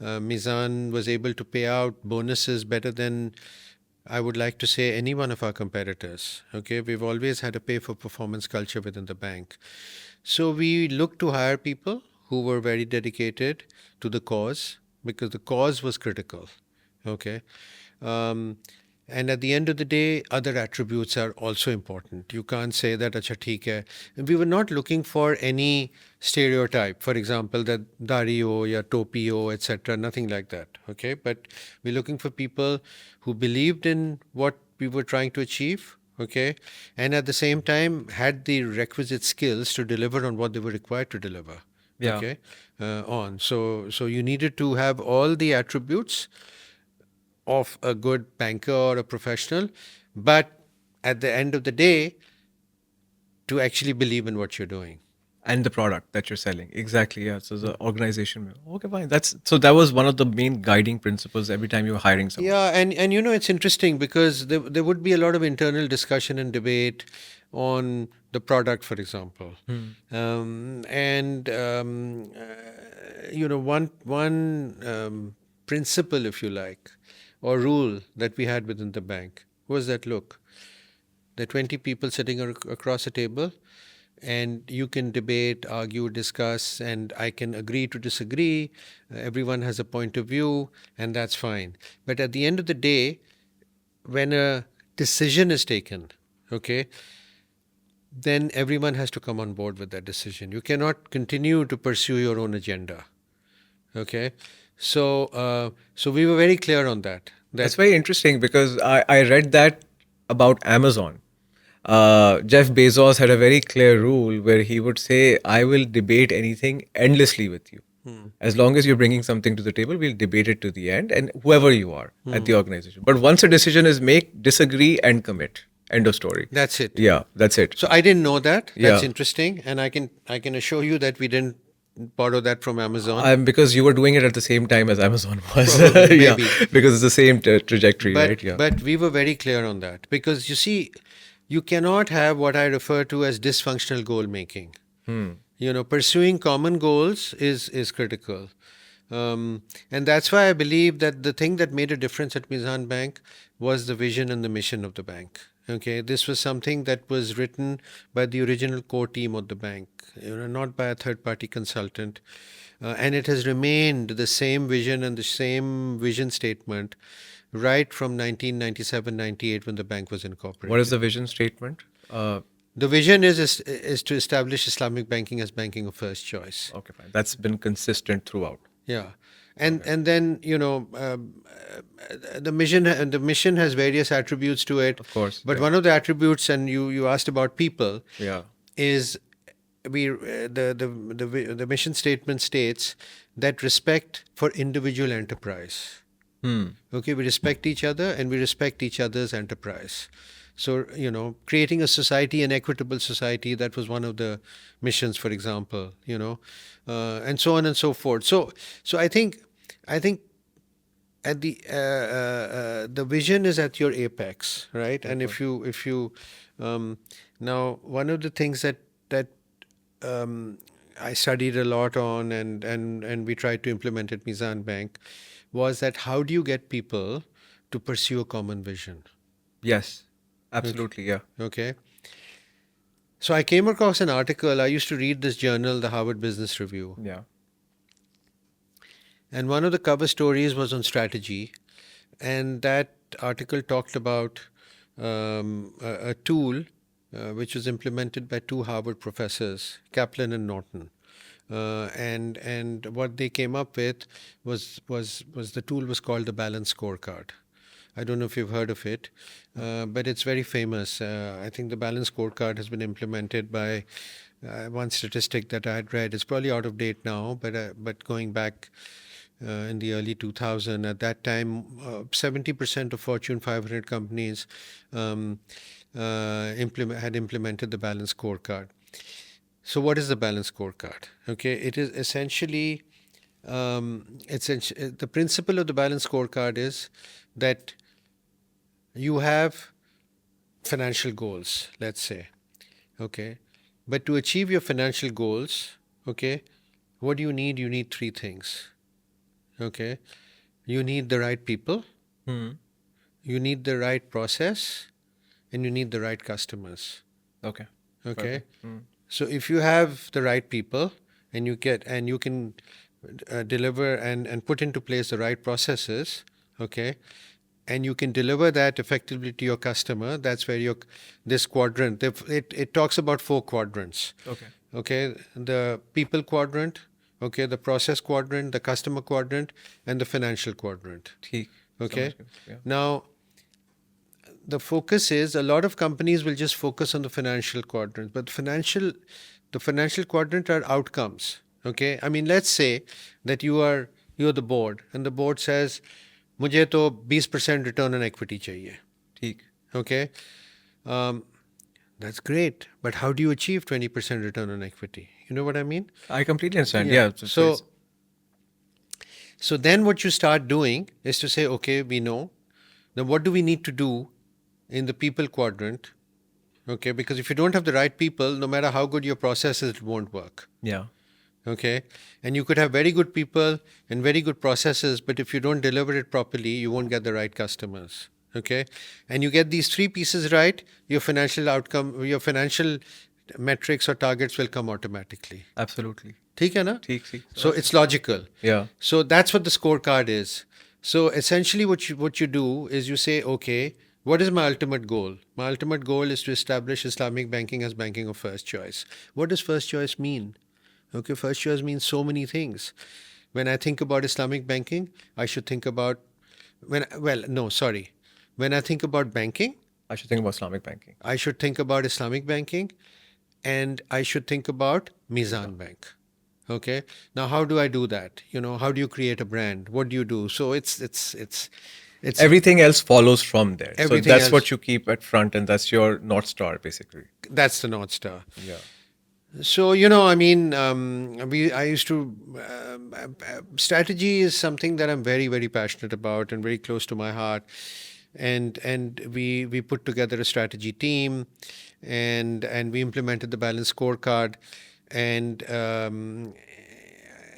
Mizan was able to pay out bonuses better than I would like to say any one of our competitors. Okay, we've always had a pay for performance culture within the bank, so we looked to hire people who were very dedicated to the cause because the cause was critical. Okay. Um, and at the end of the day, other attributes are also important. You can't say that, acha, theek hai. And we were not looking for any stereotype, for example, that dari ho ya topi ho, etc. Nothing like that. Okay. But we're looking for people who believed in what we were trying to achieve. Okay. And at the same time, had the requisite skills to deliver on what they were required to deliver. Yeah. Okay. So you needed to have all the attributes of a good banker or a professional, but at the end of the day, to actually believe in what you're doing. And the product that you're selling. Exactly. Yeah. So the organization. Okay, fine. That's so that was one of the main guiding principles every time you were hiring someone. Yeah, and it's interesting because there would be a lot of internal discussion and debate on the product, for example, and one principle, if you like, or rule that we had within the bank was that, look, there are 20 people sitting across a table, and you can debate, argue, discuss, and I can agree to disagree. Everyone has a point of view, and that's fine. But at the end of the day, when a decision is taken, okay, then everyone has to come on board with that decision. You cannot continue to pursue your own agenda. Okay, so we were very clear on that. That's That very interesting because I read that about Amazon. Jeff Bezos had a very clear rule where he would say, I will debate anything endlessly with you. As long as you're bringing something to the table, we'll debate it to the end, and whoever you are at the organization. But once a decision is made, disagree and commit. End of story. that's it. Yeah, that's it. So I didn't know that. That's Yeah. interesting, and I can assure you that we didn't borrow that from Amazon. Because you were doing it at the same time as Amazon was. Probably, Yeah, maybe. because it's the same trajectory, right? Yeah. But we were very clear on that because you see, you cannot have what I refer to as dysfunctional goal making. Pursuing common goals is critical. And that's why I believe that the thing that made a difference at Mizan Bank was the vision and the mission of the bank. Okay, this was something that was written by the original core team of the bank, not by a third-party consultant, and it has remained the same vision and the same vision statement right from 1997-98 when the bank was What is incorporated. the vision statement? The vision is to establish Islamic banking as banking of first choice. Okay, fine. That's been consistent throughout. Yeah, and Okay. and then the mission has various attributes to it, Of course. but Yeah. one of the attributes, and you asked about people, Yeah. is the mission statement states that respect for individual enterprise. Okay, we respect each other and we respect each other's enterprise. So, creating a society, an equitable society, that was one of the missions, for example, and so on and so forth. So I think at the vision is at your apex, right? And Okay. if you now one of the things that I studied a lot on, and we tried to implement at Meezan Bank, was that how do you get people to pursue a common vision? Yes. Okay. Absolutely. Yeah. Okay. So I came across an article. I used to read this journal, the Harvard Business Review, Yeah. and one of the cover stories was on strategy, and that article talked about a tool which was implemented by two Harvard professors, Kaplan and Norton. And what they came up with was the tool was called the Balance Scorecard. I don't know if you've heard of it, but it's very famous. I think the Balance Scorecard has been implemented by one statistic that I had read. It's probably out of date now, but going back in the early 2000, at that time, 70% of Fortune 500 companies had implemented the Balance Scorecard. So, what is the Balance Scorecard? Okay, it is essentially the principle of the Balance Scorecard is that you have financial goals, let's say, okay, but to achieve your financial goals, okay, what do you need? You need three things, okay. You need the right people, you need the right process, and you need the right customers, Okay. okay. Okay. So if you have the right people, and you can deliver and put into place the right processes, okay, and you can deliver that effectively to your customer, that's where this quadrant, it talks about four quadrants, Okay. okay, the people quadrant, okay, the process quadrant, the customer quadrant, and the financial quadrant, ठीक. okay. समझ गया. Yeah. Now the focus is, a lot of companies will just focus on the financial quadrant, but the financial quadrant are outcomes, okay. I mean, let's say that you're the board, and the board says मुझे तो 20% return on equity चाहिए, ठीक. okay. That's great, but how do you achieve 20% return on equity? You know what I mean? I completely understand. Yeah. Yeah. So then what you start doing is to say, okay, we know. Then what do we need to do in the people quadrant? Okay, because if you don't have the right people, no matter how good your process is, it won't work. Yeah. Okay, and you could have very good people and very good processes, but if you don't deliver it properly, you won't get the right customers. Okay, and you get these three pieces right, your financial outcome, your financial metrics or targets will come automatically. Absolutely. ठीक है ना? ठीक. ठीक. So it's logical. Yeah. So that's what the scorecard is. So essentially, what you do is you say, okay, what is my ultimate goal? My ultimate goal is to establish Islamic banking as banking of first choice. What does first choice mean? Okay, first choice means so many things. When I think about Islamic banking, I should think about when well, no, sorry. When I think about banking, I should think about Islamic banking. I should think about Islamic banking, and I should think about Meezan Bank. Okay. Now, how do I do that? How do you create a brand? What do you do? So it's Everything else follows from there. So Everything that's else. what you keep at front, and that's your North Star, basically. That's the North Star. Yeah. So I mean, I used to strategy is something that I'm very very passionate about and very close to my heart, and we put together a strategy team, and we implemented the Balance Scorecard, and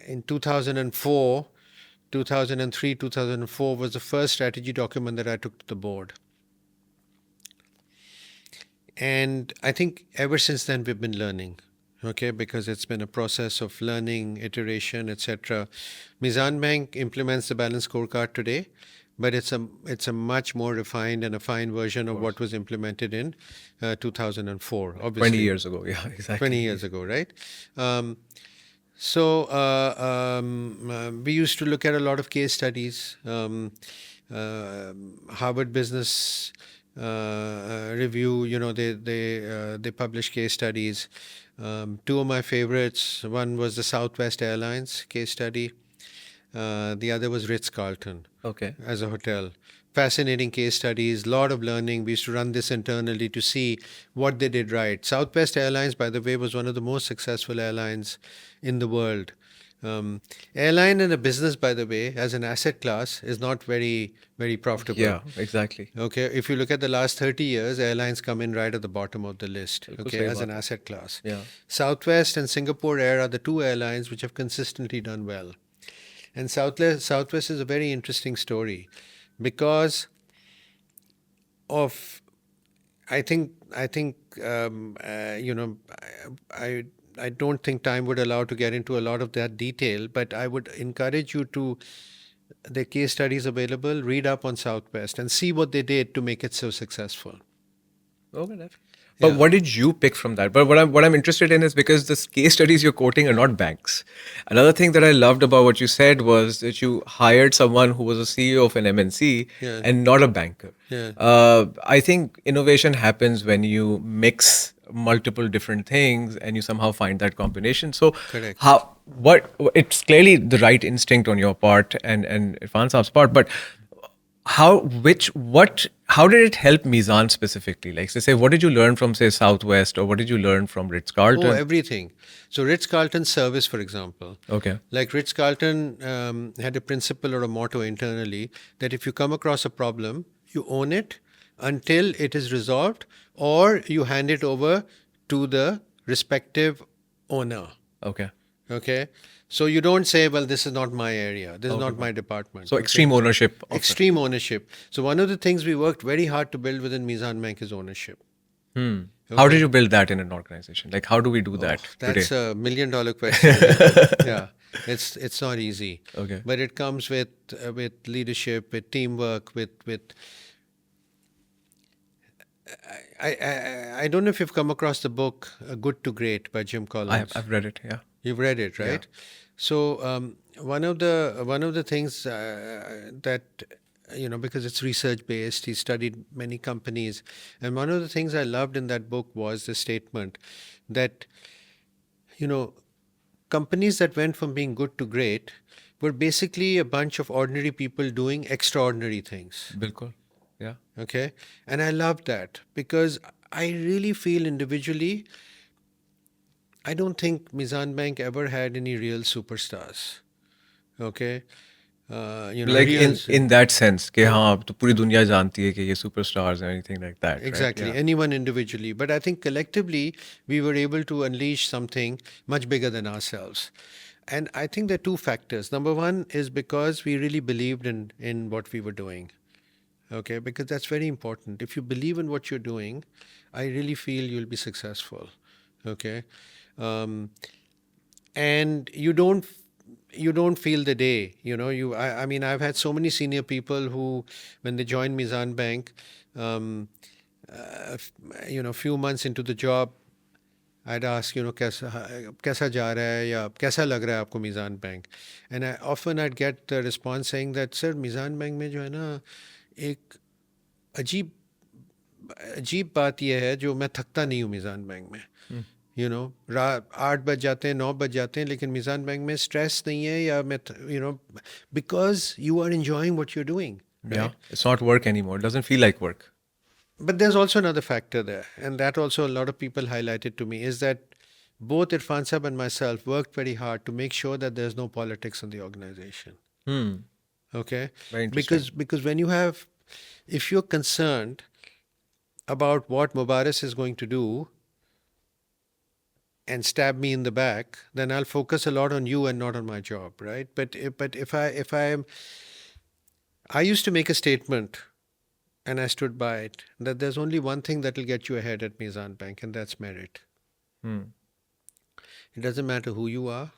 in 2004. 2003, 2004 was the first strategy document that I took to the board. And I think ever since then we've been learning, okay, because it's been a process of learning, iteration, etc. Meezan Bank implements the balanced scorecard today, but it's a much more refined and a fine version Of of what course. was implemented in 2004, Like 20 obviously. years ago. Yeah, 20 exactly. years ago, right? Um, we used to look at a lot of case studies. Harvard Business Review, they publish case studies. Two of my favorites. One was the Southwest Airlines case study. The other was Ritz Carlton Okay. as a hotel. Fascinating case studies, lot of learning. We used to run this internally to see what they did right. Southwest Airlines, by the way, was one of the most successful airlines in the world. Airline and a business, by the way, as an asset class, is not very, very profitable. Yeah, exactly. Okay, if you look at the last 30 years, airlines come in right at the bottom of the list, बिल्कुल okay, सही as an बात है. asset class. Yeah. Southwest and Singapore Air are the two airlines which have consistently done well. And Southwest is a very interesting story because of I think I I don't think time would allow to get into a lot of that detail, but I would encourage you to the case studies available, read up on Southwest and see what they did to make it so successful. Okay, definitely. But Yeah. what did you pick from that? But what I'm interested in is because the case studies you're quoting are not banks. Another thing that I loved about what you said was that you hired someone who was a CEO of an MNC Yeah. and not a banker. Yeah. I think innovation happens when you mix multiple different things and you somehow find that combination. So Correct. how what it's clearly the right instinct on your part and Irfan Saab's part, but how did it help Meezan specifically? Like, say, what did you learn from, say, Southwest, or what did you learn from Ritz Oh, Carlton? everything. So Ritz Carlton service, for example. Okay. Like Ritz Carlton had a principle or a motto internally that if you come across a problem, you own it until it is resolved, or you hand it over to the respective owner. Okay. Okay. So you don't say, well, this is not my area. This is Okay, not my fine. department. So Okay. extreme ownership of it. Extreme ownership. So one of the things we worked very hard to build within Meezan Bank is ownership. How did you build that in an organization? Like, how do we do that today? That's $1 million question again. Yeah, it's not easy. Okay. But it comes with leadership, with teamwork, with I don't know if you've come across the book Good to Great by Jim Collins. I've read it. Yeah. You've read it, Yeah. right? So one of the things that because it's research based, he studied many companies, and one of the things I loved in that book was the statement that you know companies that went from being good to great were basically a bunch of ordinary people doing extraordinary things. Bilkul. Yeah. Okay, and I love that because I really feel individually I don't think Mizan Bank ever had any real superstars. Okay, Like real in that sense, कि हाँ अब तो पूरी दुनिया जानती है कि ये superstars and anything like that, right? exactly Yeah. anyone individually, but I think collectively we were able to unleash something much bigger than ourselves. And I think there are two factors. Number one is because we really believed in what we were doing. Okay, because that's very important. If you believe in what you're doing, I really feel you'll be successful. Okay, um, and you don't feel the day. I mean, I've had so many senior people who, when they joined Mizan Bank, few months into the job, I'd ask, कैसा जा रहा है या कैसा लग रहा है आपको Meezan bank? And often I'd get the response saying that, sir, Meezan bank में जो है ना एक अजीब अजीब बात यह है जो मैं थकता नहीं हूँ मीज़ान बैंक में. रात 8 बज जाते हैं, 9 बज जाते हैं, लेकिन मीज़ान बैंक में स्ट्रेस नहीं है या मैं because you are enjoying what you're doing. Right? Yeah. It's not work anymore. It doesn't feel like work. But there's also another factor there, and that also a lot of people highlighted to me, is that both Irfan Sahab and myself worked very hard to make sure that there's no politics in the organization. Okay? Very interesting. Because if you're concerned about what Mubariz is going to do and stab me in the back, then I'll focus a lot on you and not on my job, right? But if I used to make a statement, and I stood by it, that there's only one thing that will get you ahead at Meezan Bank, and that's merit. Hmm. It doesn't matter who you are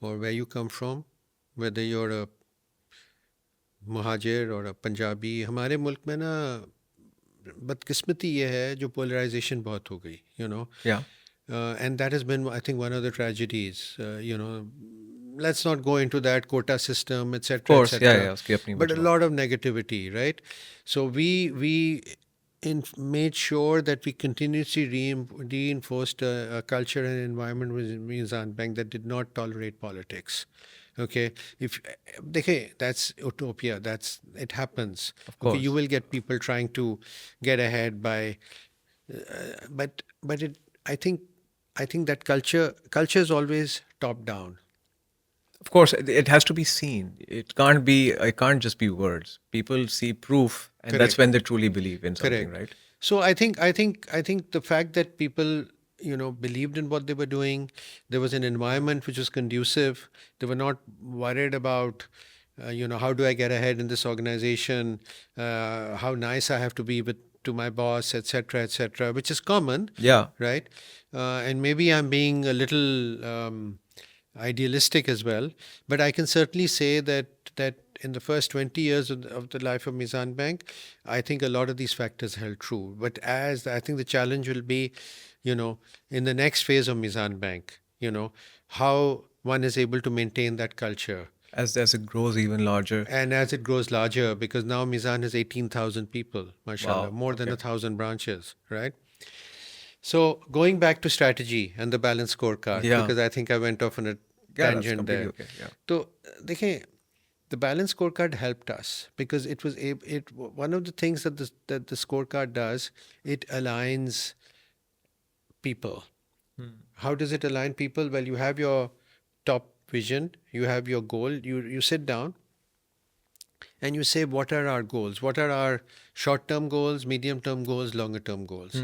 or where you come from, whether you're a मुहाजिर और पंजाबी. हमारे मुल्क में ना बदकिस्मती ये है जो polarisation बहुत हो गई, Yeah. and that has been, I think, one of the tragedies. Let's not go into that quota system, Of etc., course. Yeah. etc. Yeah. उसकी अपनी But a वजह. lot of negativity, right? So we made sure that we continuously reinforced a culture and environment within Meezan Bank that did not tolerate politics. Okay, if देखिए, that's utopia. That's it happens. Of Okay, you course. will get people trying to get ahead by, but it. I think that culture is always top down. Of course, it has to be seen. It can't be. It can't just be words. People see proof, and that's Correct. when they truly believe in something, Correct. right? So I think the fact that people believed in what they were doing, there was an environment which was conducive. They were not worried about how do I get ahead in this organization, how nice I have to be with to my boss, etc., etc., which is common, Yeah. right? And maybe I'm being a little idealistic as well, but I can certainly say that in the first 20 years of the life of Meezan Bank, I think a lot of these factors held true. But as I think the challenge will be, in the next phase of Meezan Bank, how one is able to maintain that culture. As it grows even larger. And as it grows larger, because now Meezan has 18,000 people, mashallah, Wow. more than Okay. 1,000 branches, right? So going back to strategy and the balanced scorecard, Yeah. because I think I went off on a Yeah. That's tangent completely there. okay. Yeah. So, देखिए, the balance scorecard helped us because it one of the things that the scorecard does, it aligns people. How does it align people? Well, you have your top vision, you have your goal, you sit down and you say, what are our goals? What are our short-term goals, medium-term goals, longer-term goals?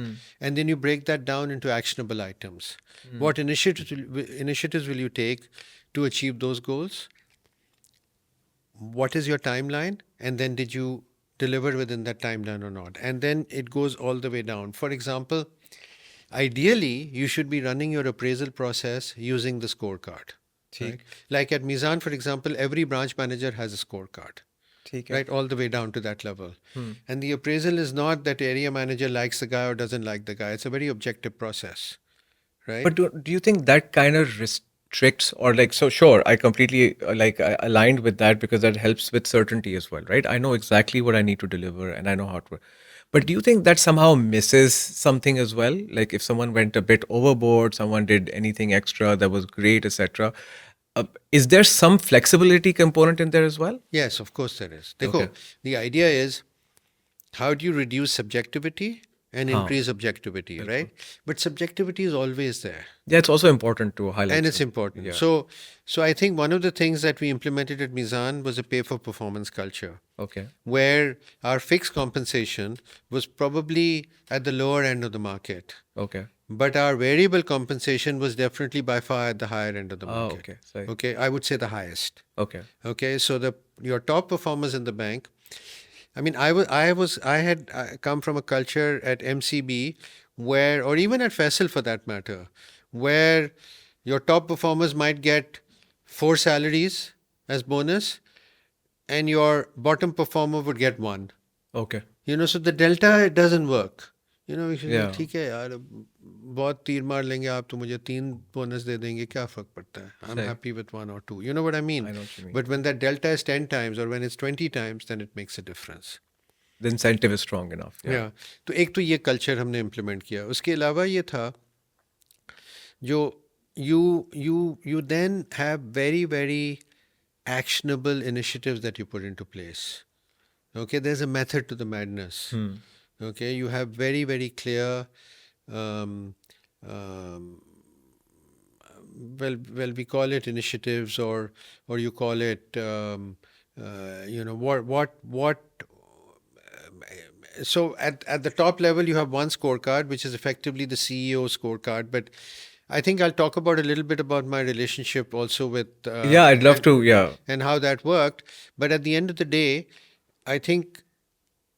And then you break that down into actionable items. What initiatives will you take to achieve those goals? What is your timeline? And then did you deliver within that timeline or not? And then it goes all the way down. For example, ideally, you should be running your appraisal process using the scorecard. ठीक. Right? Like at Meezan, for example, every branch manager has a scorecard. ठीक है. Right, all the way down to that level. And the appraisal is not that area manager likes the guy or doesn't like the guy. It's a very objective process, right? But do you think that kind of restricts or like, so sure, I completely I aligned with that because that helps with certainty as well, right? I know exactly what I need to deliver and I know how to. But do you think that somehow misses something as well? Like if someone went a bit overboard, someone did anything extra that was great, etc. Is there some flexibility component in there as well? Yes, of course there is. Okay. Dekho, the idea is how do you reduce subjectivity and Huh. increase objectivity, right? But subjectivity is always there. Yeah, it's also important to highlight. And it's some- important. Yeah. So I think one of the things that we implemented at Meezan was a pay for performance culture, Okay. where our fixed compensation was probably at the lower end of the market. Okay. But our variable compensation was definitely by far at the higher end of the Oh, market. okay. Sorry. Okay, I would say the highest. Okay. Okay, so your top performers in the bank. I mean, I had come from a culture at MCB where, or even at Faisal for that matter, where your top performers might get 4 salaries as bonus, and your bottom performer would get 1. Okay. So the delta, it doesn't work. You should Yeah. ठीक है यार, बहुत तीर मार लेंगे आप तो मुझे 3 बोनस दे देंगे, क्या फर्क पड़ता है? I'm Right. happy with 1 or 2. You know what I mean? I know what you mean. But when that delta is 10 times or when it's 20 times, then it makes a difference. The incentive is strong enough. Yeah. Yeah. तो एक तो ये culture हमने implement किया. उसके अलावा ये था जो you then have very, very actionable initiatives that you put into place. Okay, there's a method to the madness. Okay, you have very, very clear well we call it initiatives or you call it what so at the top level you have one scorecard which is effectively the CEO scorecard, but I think I'll talk about a little bit about my relationship also with Yeah, I'd love to. Yeah. and how that worked. But at the end of the day, I think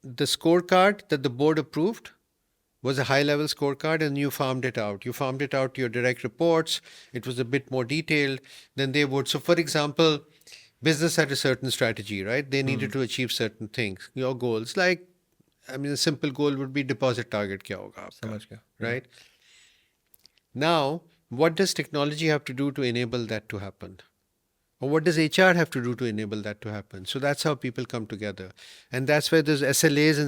the scorecard that the board approved was a high level scorecard, and you farmed it out. You farmed it out to your direct reports. It was a bit more detailed than they would. So, for example, business had a certain strategy, right? They needed to achieve certain things, your goals. Like, I mean, a simple goal would be deposit target kya hoga aapka, समझ गया. Yeah. right? Now, what does technology have to do to enable that to happen? Or what does HR have to do to enable that to happen? So that's how people come together. And that's where those SLAs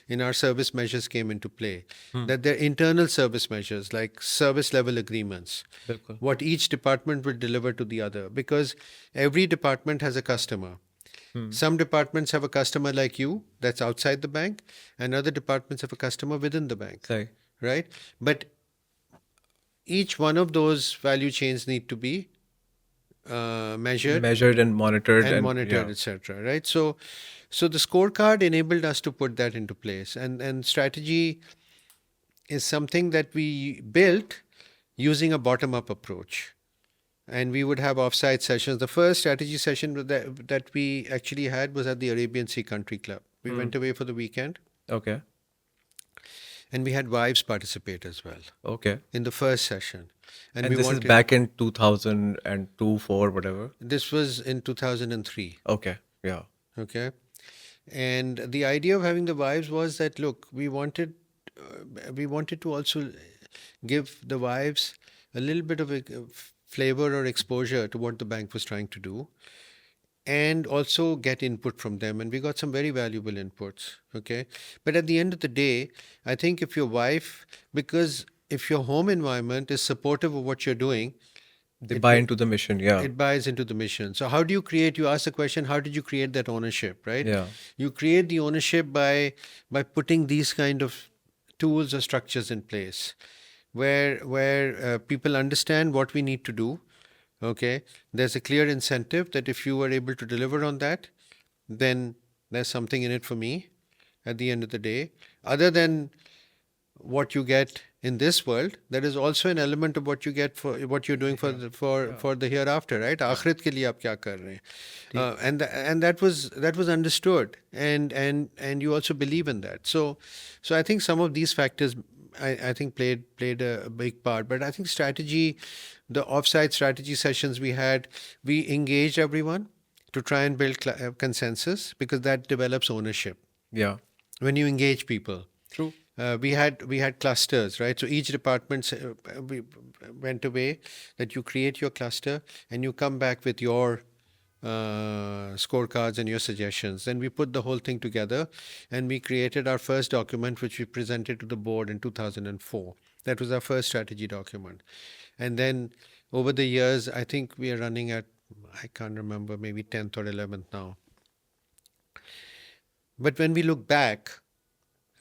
in our service measures came into play. That they're internal service measures, like service level agreements, बिल्कुल. what each department will deliver to the other. Because every department has a customer. Some departments have a customer like you that's outside the bank, and other departments have a customer within the bank. सही. Right? But each one of those value chains need to be measured And monitored and and monitored, yeah. etc. Right? So the scorecard enabled us to put that into place, and strategy is something that we built using a bottom-up approach. And we would have offsite sessions. The first strategy session that we actually had was at the Arabian Sea Country Club. We went away for the weekend, Okay. and we had wives participate as well Okay. in the first session. And we this is wanted, back in 2002, 4, whatever. this was in 2003. Okay. Yeah. Okay. And the idea of having the wives was that, look, we wanted to also give the wives a little bit of a flavor or exposure to what the bank was trying to do, and also get input from them. And we got some very valuable inputs. Okay. But at the end of the day, I think if your wife, because if your home environment is supportive of what you're doing, They buy into the mission. Yeah. it buys into the mission. So how do you create, you ask the question, how did you create that ownership, right? Yeah. You create the ownership by putting these kind of tools or structures in place where people understand what we need to do. Okay. There's a clear incentive that if you are able to deliver on that, then there's something in it for me at the end of the day. Other than what you get in this world, there is also an element of what you get for what you're doing for the hereafter, right? Akhirat ke liye aap kya kar rahe hain? And that was understood, and you also believe in that. So I think some of these factors I think played a big part. But I think strategy, the offsite strategy sessions we had, we engaged everyone to try and build consensus, because that develops ownership Yeah. when you engage people. True. We had clusters, right? So each department we went away that you create your cluster and you come back with your scorecards and your suggestions. Then we put the whole thing together and we created our first document, which we presented to the board in 2004. That was our first strategy document. And then over the years, I think we are running at, I can't remember, maybe 10th or 11th now. But when we look back,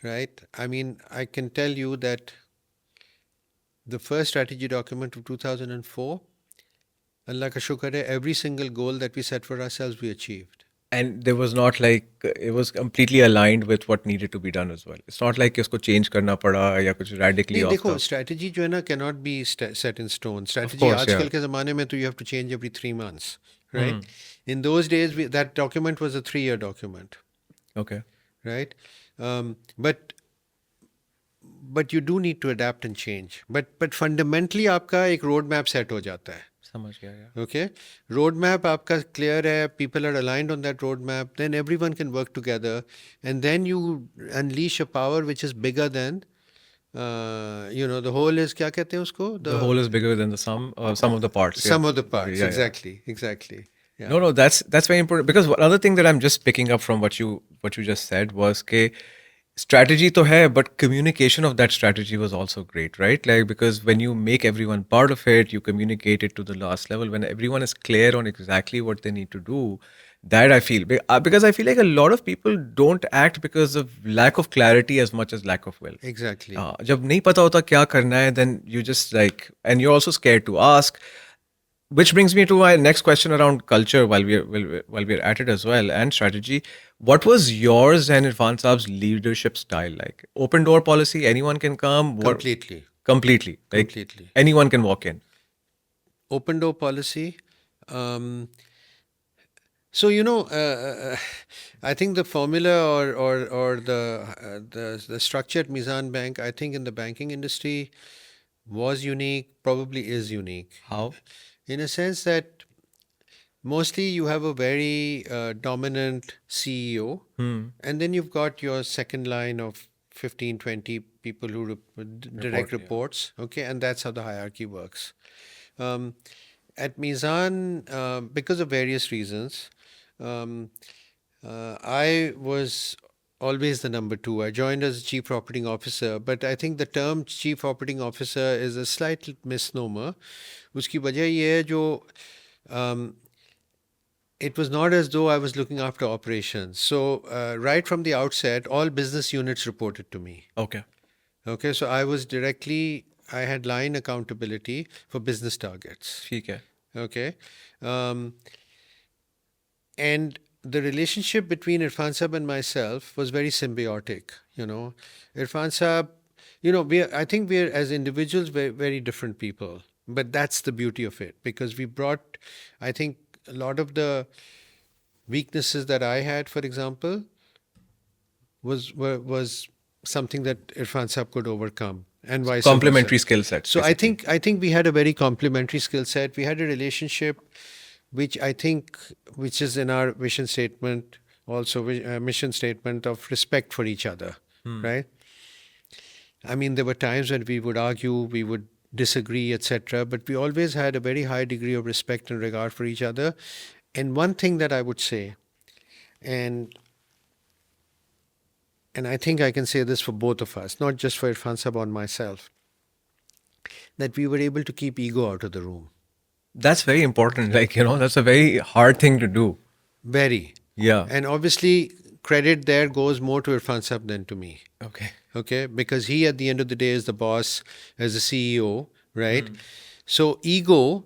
right, I mean, I can tell you that the first strategy document of 2004, Allah ka shukar hai, every single goal that we set for ourselves, we achieved. And there was not like, it was completely aligned with what needed to be done as well. It's not like इसको change करना पड़ा या कुछ radically नहीं, off देखो the. strategy जो है ना cannot be set in stone. Strategy course, आजकल yeah. के ज़माने में तो you have to change every 3 months, right? In those days, that document was a 3-year document, Okay. right? But you do need to adapt and change. But fundamentally आपका एक road map set हो जाता है. समझ गया. Yeah. Okay, roadmap आपका clear है, people are aligned on that roadmap, then everyone can work together, and then you unleash a power which is bigger than, the whole is, क्या कहते हैं उसको? The whole is bigger than the sum of the parts. Sum yeah. of the parts, Yeah, yeah. exactly. Yeah. No, that's very important, because one other thing that I'm just picking up from what you just said was that strategy to hai, but communication of that strategy was also great, right? Like, because when you make everyone part of it, you communicate it to the last level. When everyone is clear on exactly what they need to do, that I feel, because I feel like a lot of people don't act because of lack of clarity as much as lack of will. Exactly. जब नहीं पता होता क्या करना है, then you just like, and you're also scared to ask. Which brings me to my next question around culture while we're at it as well, and strategy. What was yours and Irfan Saab's leadership style like? Open door policy, anyone can come? Completely. Completely. Like, Completely. anyone can walk in. Open door policy. So I think the formula or the structure at Meezan Bank, I think in the banking industry was unique, probably is unique, How? in a sense that mostly you have a very dominant CEO, Hmm. and then you've got your second line of 15, 20 people who direct Report, yeah. reports. Okay, and that's how the hierarchy works. Um, at Mizan, because of various reasons, um, I was always the number two. I joined as chief operating officer, but I think the term chief operating officer is a slight misnomer. उसकी वजह ये है जो um, it was not as though I was looking after operations. So right from the outset, all business units reported to me. Okay. Okay, so I had line accountability for business targets. ठीक है. Okay, um, and the relationship between Irfan Sahab and myself was very symbiotic. Irfan Sahab, I think we're as individuals very, very different people, but that's the beauty of it because we brought, I think, a lot of the weaknesses that I had, for example, was something that Irfan Sahab could overcome, and vice versa. Complementary skill sets, So I basically. think I think we had a very complementary skill set. We had a relationship, which is in our vision statement, also mission statement of respect for each other, right? I mean, there were times when we would argue, we would disagree, etc., but we always had a very high degree of respect and regard for each other. And one thing that I would say, and and I think I can say this for both of us, not just for Irfan Sahab or myself, that we were able to keep ego out of the room. That's very important. Like, that's a very hard thing to do. Very. Yeah. And obviously, credit there goes more to Irfan Sahab than to me. Okay. Okay? Because he, at the end of the day, is the boss, as the CEO, right? So, ego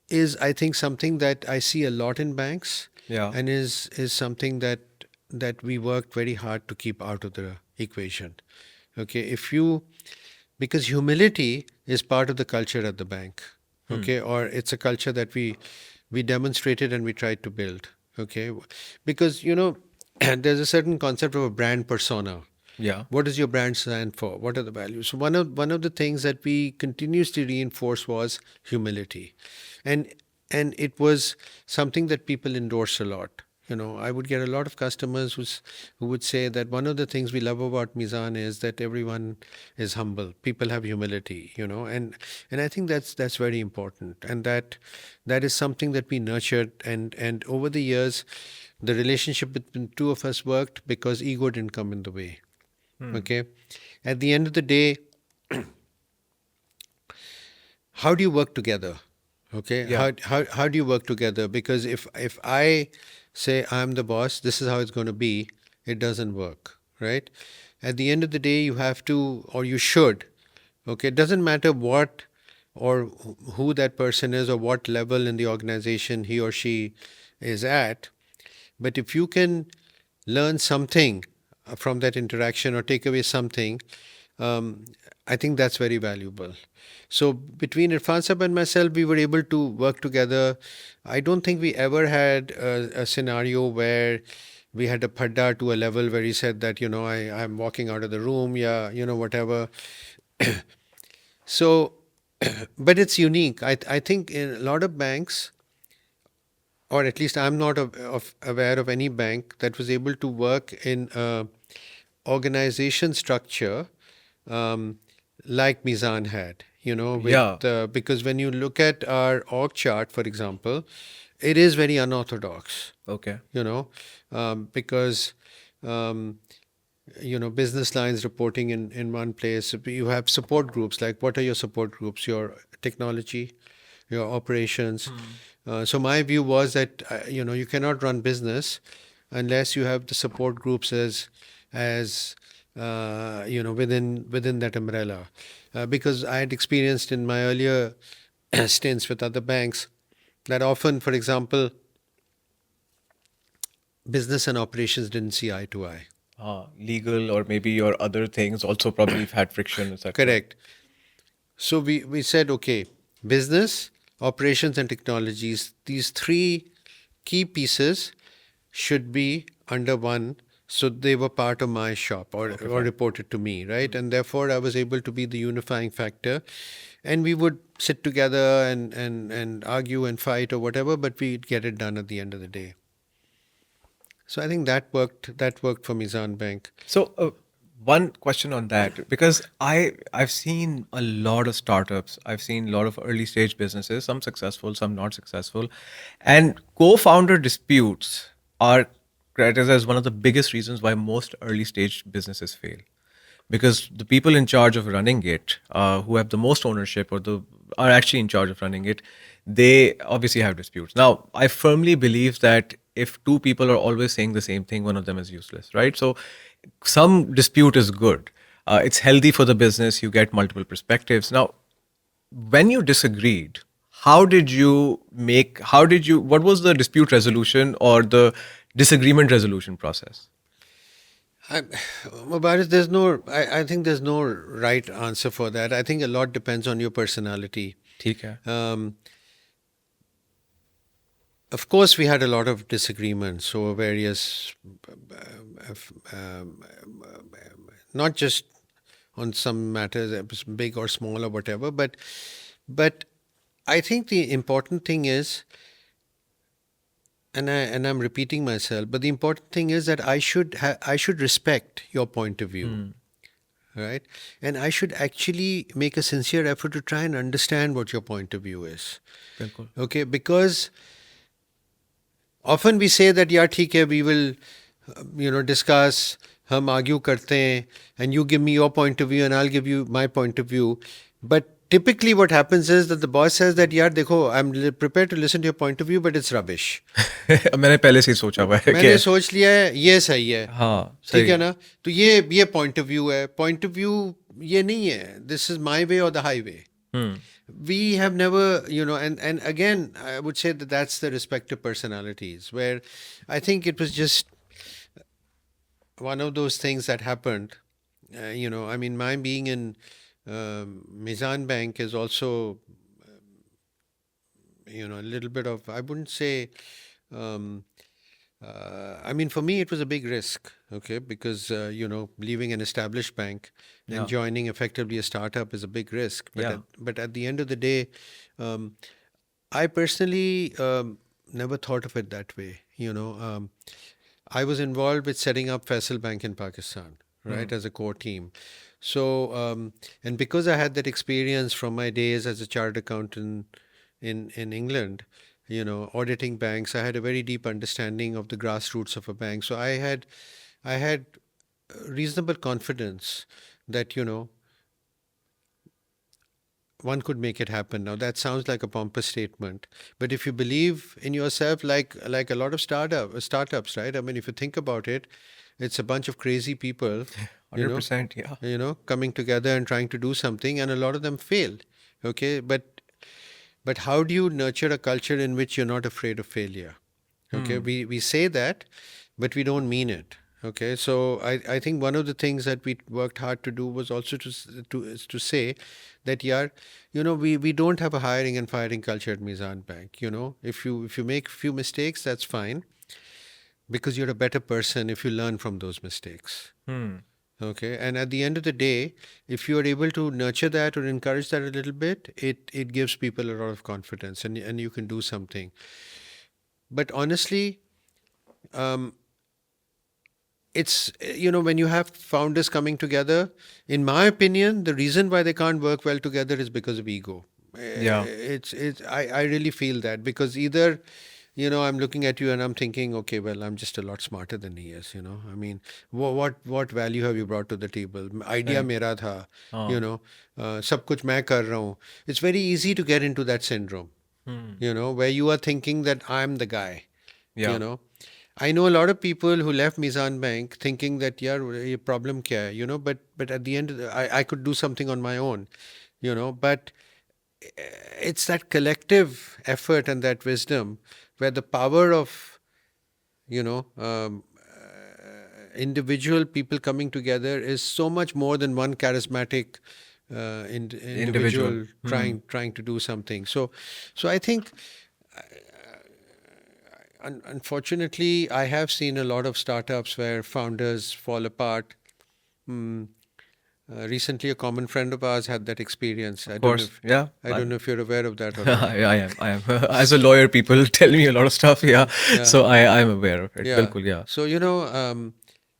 is, I think, something that I see a lot in banks Yeah. and is something that we worked very hard to keep out of the equation. Okay? Because humility is part of the culture at the bank. Okay? Or it's a culture that we demonstrated and we tried to build. Okay? Because, there's a certain concept of a brand persona. Yeah. What does your brand stand for? What are the values? So one of the things that we continuously reinforced was humility, and it was something that people endorse a lot. I would get a lot of customers who would say that one of the things we love about Mizan is that everyone is humble. People have humility, and I think that's very important, and that is something that we nurtured, and over the years, the relationship between two of us worked because ego didn't come in the way. Okay. At the end of the day, how do you work together? Okay. Yeah. How do you work together? Because if I say I'm the boss, this is how it's going to be, it doesn't work, right? At the end of the day, you have to, or you should. Okay. It doesn't matter what or who that person is or what level in the organization he or she is at. But if you can learn something from that interaction or take away something, I think that's very valuable. So between Irfan Sahab and myself, we were able to work together. I don't think we ever had a scenario where we had a padda to a level where he said that, I'm walking out of the room, yeah, whatever. So, but it's unique. I think in a lot of banks, or at least I'm not aware of any bank that was able to work in a organization structure like Mizan had. Yeah. Because when you look at our org chart, for example, it is very unorthodox. Okay. Because business lines reporting in one place. You have support groups. Like, what are your support groups? Your technology, your operations. So my view was that you cannot run business unless you have the support groups as within that umbrella. Because I had experienced in my earlier stints with other banks that often, for example, business and operations didn't see eye to eye. Legal or maybe your other things also probably have had friction, etc. Correct. So we said, okay, business, operations, and technologies, these three key pieces should be under one. So they were part of my shop, Okay, or fine. reported to me, right? And therefore I was able to be the unifying factor. And we would sit together and argue and fight or whatever, but we'd get it done at the end of the day. So I think that worked for Meezan Bank. So, one question on that, because I've seen a lot of startups, I've seen a lot of early stage businesses, some successful, some not successful, and co-founder disputes are credited as one of the biggest reasons why most early stage businesses fail, because the people in charge of running it, who have the most ownership or the are actually in charge of running it, they obviously have disputes. Now, I firmly believe that if two people are always saying the same thing, one of them is useless, right? So, some dispute is good. It's healthy for the business. You get multiple perspectives. Now, when you disagreed, what was the dispute resolution or the disagreement resolution process? I, Mubariz, there's no. I think there's no right answer for that. I think a lot depends on your personality. ठीक है. Of course, we had a lot of disagreements over various, not just on some matters, big or small or whatever, but I think the important thing is, and I'm repeating myself, but the important thing is that I should respect your point of view, right? And I should actually make a sincere effort to try and understand what your point of view is. बिल्कुल. Okay, because often we say that yeah, ठीक है, we will discuss, हम argue करते हैं, and you give me your point of view and I'll give you my point of view. But typically what happens is that the boss says that यार देखो, I'm prepared to listen to your point of view, but it's rubbish. मैंने पहले से ही सोचा हुआ है मैंने कि सोच लिया है ये सही है. हाँ, ठीक सही. है ना? तो ये point of view है. Point of view ये नहीं है. This is my way or the highway. We have never, and again, I would say that that's the respective personalities, where I think it was just one of those things that happened. I mean, my being in Meezan Bank is also, a little bit of, I wouldn't say, um, I mean, for me, it was a big risk, okay, because, leaving an established bank and Yeah. joining effectively a startup is a big risk. But, Yeah. but at the end of the day, I personally never thought of it that way. I was involved with setting up Faisal Bank in Pakistan, right, as a core team. So, and because I had that experience from my days as a chartered accountant in England, auditing banks, I had a very deep understanding of the grassroots of a bank. So I had reasonable confidence that one could make it happen. Now that sounds like a pompous statement, but if you believe in yourself, like a lot of startups, right? I mean, if you think about it, it's a bunch of crazy people, 100%, yeah. coming together and trying to do something, and a lot of them fail. Okay, but how do you nurture a culture in which you're not afraid of failure? Okay, we say that, but we don't mean it. Okay, so I think one of the things that we worked hard to do was also to say that yeah, we don't have a hiring and firing culture at Meezan Bank. If you make a few mistakes, that's fine, because you're a better person if you learn from those mistakes. Okay, and at the end of the day, if you are able to nurture that or encourage that a little bit, it gives people a lot of confidence, and you can do something. But honestly, it's when you have founders coming together, in my opinion, the reason why they can't work well together is because of ego. Yeah. I really feel that, because either I'm looking at you and I'm thinking, okay, well, I'm just a lot smarter than he is. I mean, what value have you brought to the table? Idea Right. मेरा था, सब कुछ मैं कर रहा हूँ. It's very easy to get into that syndrome, where you are thinking that I'm the guy. Yeah. I know a lot of people who left Meezan Bank thinking that yeah, ये problem क्या है, but at the end of I could do something on my own, but it's that collective effort and that wisdom where the power of individual people coming together is so much more than one charismatic individual trying to do something. So I think unfortunately, I have seen a lot of startups where founders fall apart. Mm, recently, a common friend of ours had that experience. Of course, yeah. I don't know if you're aware of that or not. I am. I am. As a lawyer, people tell me a lot of stuff. Yeah. Yeah, So I am aware of it. yeah. Bilkul, yeah. So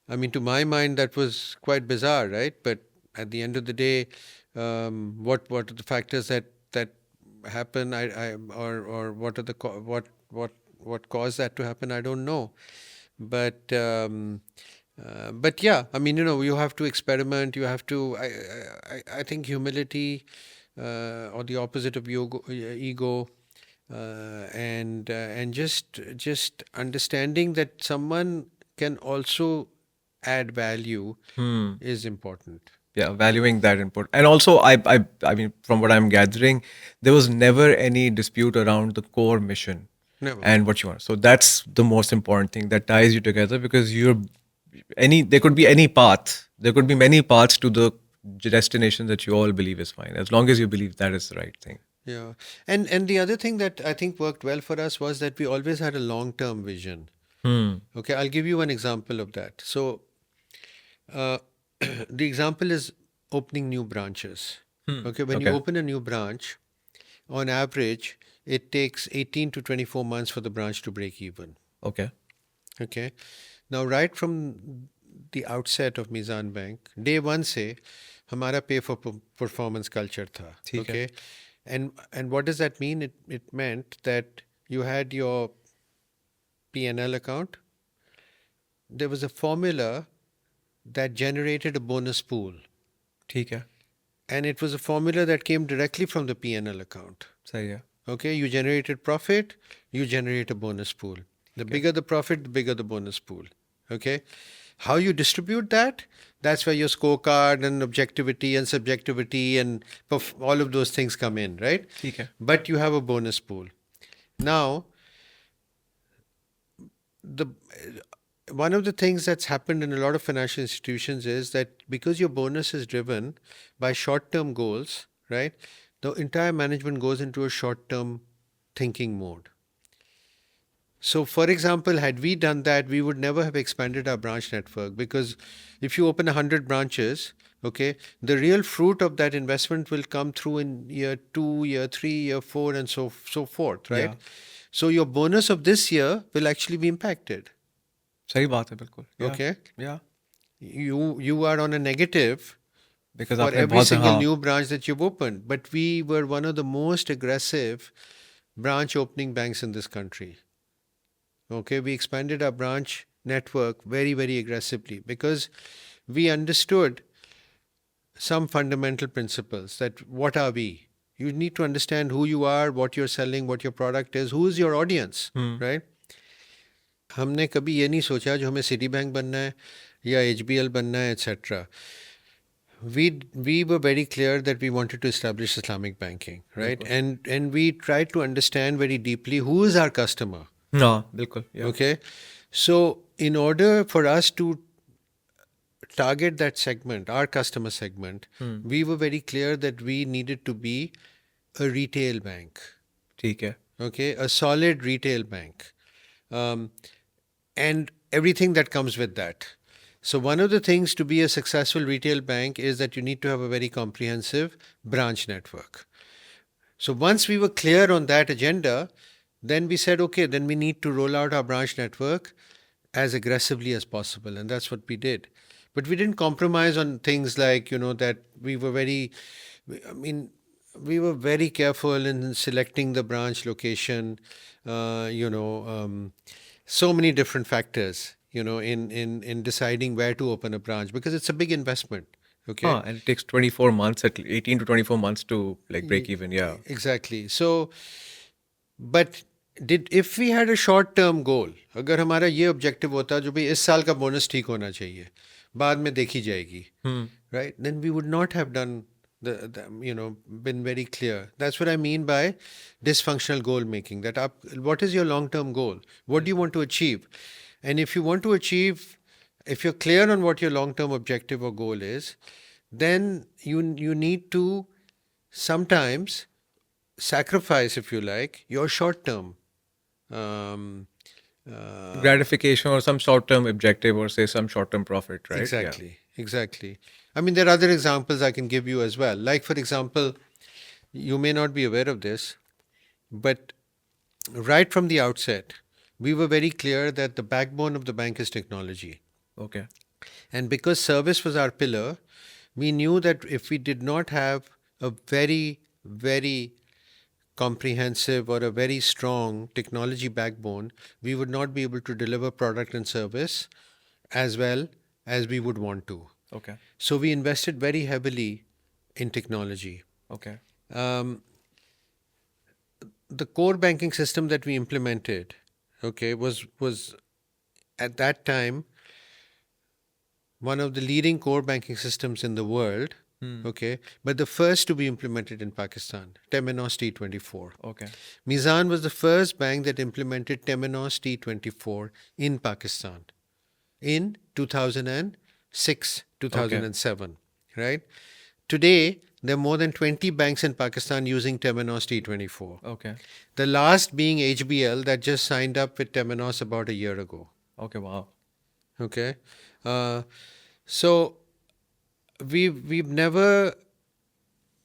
I mean, to my mind, that was quite bizarre, right? But at the end of the day, what are the factors that happen? Or what are the what caused that to happen? I don't know. But yeah, I mean, you have to experiment. You have to. I think humility, or the opposite of ego, and just understanding that someone can also add value is important. Yeah, valuing that input. And also, I mean, from what I'm gathering, there was never any dispute around the core mission Never. and what you want. So that's the most important thing that ties you together, because there could be any path. There could be many paths to the destination that you all believe is fine, as long as you believe that is the right thing. Yeah. And the other thing that I think worked well for us was that we always had a long-term vision. Okay, I'll give you one example of that. So, uh, the example is opening new branches. Okay, when you Okay. open a new branch, on average, it takes 18 to 24 months for the branch to break even. Okay. Okay. Now, right from the outset of Meezan Bank, day one से हमारा pay for performance culture था. ठीक है. Okay. And what does that mean? It meant that you had your P&L account. There was a formula that generated a bonus pool. ठीक है. And it was a formula that came directly from the P&L account. सही है. Okay, you generated profit, you generate a bonus pool. The bigger the profit, the bigger the bonus pool. Okay, how you distribute that? That's where your scorecard and objectivity and subjectivity and all of those things come in, right? ठीक है. But you have a bonus pool. Now, the one of the things that's happened in a lot of financial institutions is that because your bonus is driven by short-term goals, right? The entire management goes into a short-term thinking mode. So, for example, had we done that, we would never have expanded our branch network, because if you open 100 branches, okay, the real fruit of that investment will come through in year 2, year 3, year 4, and so forth, right? Yeah. So your bonus of this year will actually be impacted. सही बात है बिल्कुल. Yeah. Okay. Yeah. You are on a negative Because for आपने every बहुत single हाँ. new branch that you've opened. But we were one of the most aggressive branch opening banks in this country. Okay, we expanded our branch network very, very aggressively because we understood some fundamental principles that what are we? You need to understand who you are, what you're selling, what your product is, who is your audience, right? हमने कभी ये नहीं सोचा जो हमें city bank बनना है या HBL बनना है etc. We were very clear that we wanted to establish Islamic banking, right? And we tried to understand very deeply who is our customer. हाँ बिल्कुल. Yeah. Okay, so in order for us to target that segment, our customer segment, we were very clear that we needed to be a retail bank. ठीक है. Okay, a solid retail bank, and everything that comes with that. So one of the things to be a successful retail bank is that you need to have a very comprehensive branch network. So once we were clear on that agenda, then we said, okay, then we need to roll out our branch network as aggressively as possible. And that's what we did. But we didn't compromise on things like, that we were we were very careful in selecting the branch location, so many different factors, in deciding where to open a branch, because it's a big investment. Okay. And it takes 24 months, 18 to 24 months to like break even. Yeah. Exactly. So, but if we had a short term goal, अगर हमारा ये objective होता जो भाई इस साल का bonus ठीक होना चाहिए, बाद में देखी जाएगी, right? Then we would not have done been very clear. That's what I mean by dysfunctional goal making. What is your long term goal? What do you want to achieve? And if you want to achieve, if you're clear on what your long term objective or goal is, then you need to sometimes sacrifice, if you like, your short term Gratification or some short-term objective or say some short-term profit, right? Yeah. Exactly, exactly. I mean, there are other examples I can give you as well. Like, for example, you may not be aware of this, but right from the outset, we were very clear that the backbone of the bank is technology. Okay. And because service was our pillar, we knew that if we did not have a very, very comprehensive or a very strong technology backbone, we would not be able to deliver product and service as well as we would want to. Okay. So we invested very heavily in technology. Okay. Um, the core banking system that we implemented, okay, was at that time one of the leading core banking systems in the world. Okay, but the first to be implemented in Pakistan, Temenos T24. Okay. Meezan was the first bank that implemented Temenos T24 in Pakistan in 2006, Okay. 2007, right? Today, there are more than 20 banks in Pakistan using Temenos T24. Okay. The last being HBL that just signed up with Temenos about a year ago. Okay. Wow. Okay, so we've never,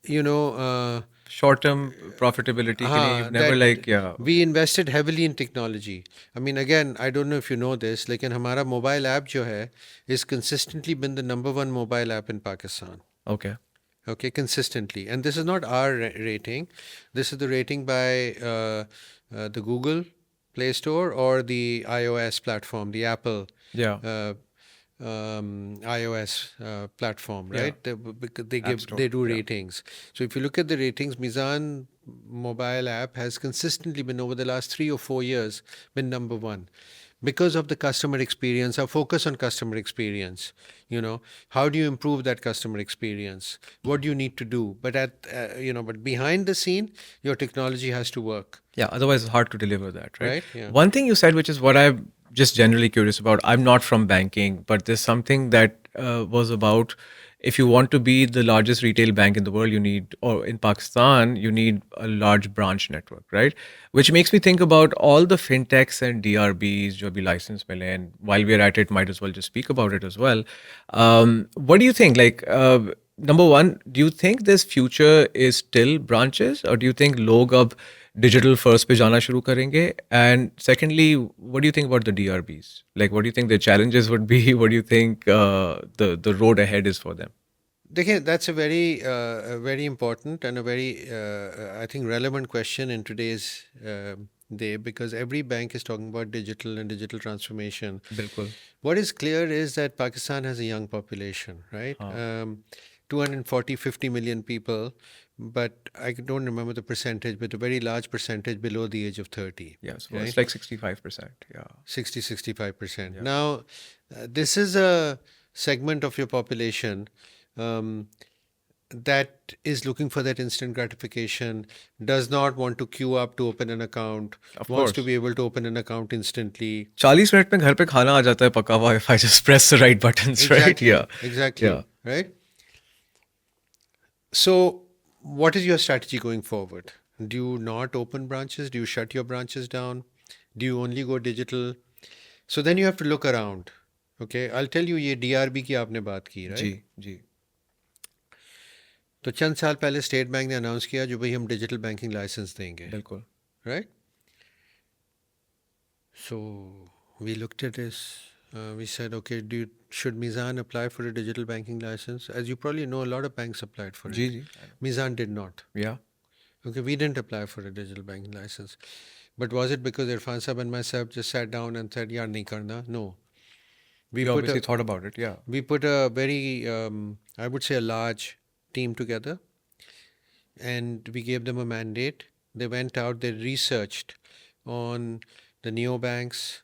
you know, Short-term profitability के लिए you've never that like yeah. we invested heavily in technology. I mean, again, I don't know if you know this, लेकिन हमारा mobile app जो है is consistently been the number one mobile app in Pakistan. Okay. Okay, consistently. And this is not our rating. This is the rating by the Google Play Store or the iOS platform, the Apple Yeah. iOS platform, Yeah. right? Because they App give Store. they do Yeah. ratings. So if you look at the ratings, Mizan mobile app has consistently been over the last 3 or 4 years been number one because of the customer experience, our focus on customer experience. How do you improve that customer experience? What do you need to do? But but behind the scene, your technology has to work, Yeah, otherwise it's hard to deliver that, right? right? Yeah. One thing you said, which is what I'm just generally curious about, I'm not from banking, but there's something that was about if you want to be the largest retail bank in the world, you need, or in Pakistan, you need a large branch network, right? Which makes me think about all the fintechs and DRBs, जो अभी license मिले, and while we're at it, might as well just speak about it as well. What do you think? Like, number one, do you think this future is still branches, or do you think log अब digital first पे जाना शुरू करेंगे? And secondly, what do you think about the DRBs? Like, what do you think the challenges would be? What do you think the road ahead is for them? देखिए, that's a very important and a very I think relevant question in today's day, because every bank is talking about digital and digital transformation. बिल्कुल. What is clear is that Pakistan has a young population, right? 240, 50 million people, but I don't remember the percentage, but a very large percentage below the age of 30. Yeah, so right? it's like 65%. Yeah. 60, 65%. Yeah. Now, this is a segment of your population that is looking for that instant gratification, does not want to queue up to open an account, Of wants to course. be able to open an account instantly. 40 minute में घर पे खाना आ जाता है पका हुआ if I just press the right buttons, right? Exactly. Yeah. Exactly. Yeah. Right? So, what is your strategy going forward? Do you not open branches? Do you shut your branches down? Do you only go digital? So then you have to look around. Okay, I'll tell you, ये DRB की आपने बात की, right? जी, जी. तो चंद साल पहले state bank ने announce किया जो भाई हम डिजिटल बैंकिंग लाइसेंस देंगे, बिल्कुल. right? So we looked at this. We said, okay, should Meezan apply for a digital banking license? As you probably know, a lot of banks applied for ji, it. Ji. Meezan did not. Yeah. Okay, we didn't apply for a digital banking license. But was it because Irfan Sahab and myself just sat down and said, yaar, nahi karna? No. We obviously thought about it, yeah. We put a very, I would say, a large team together, and we gave them a mandate. They went out, they researched on the neobanks,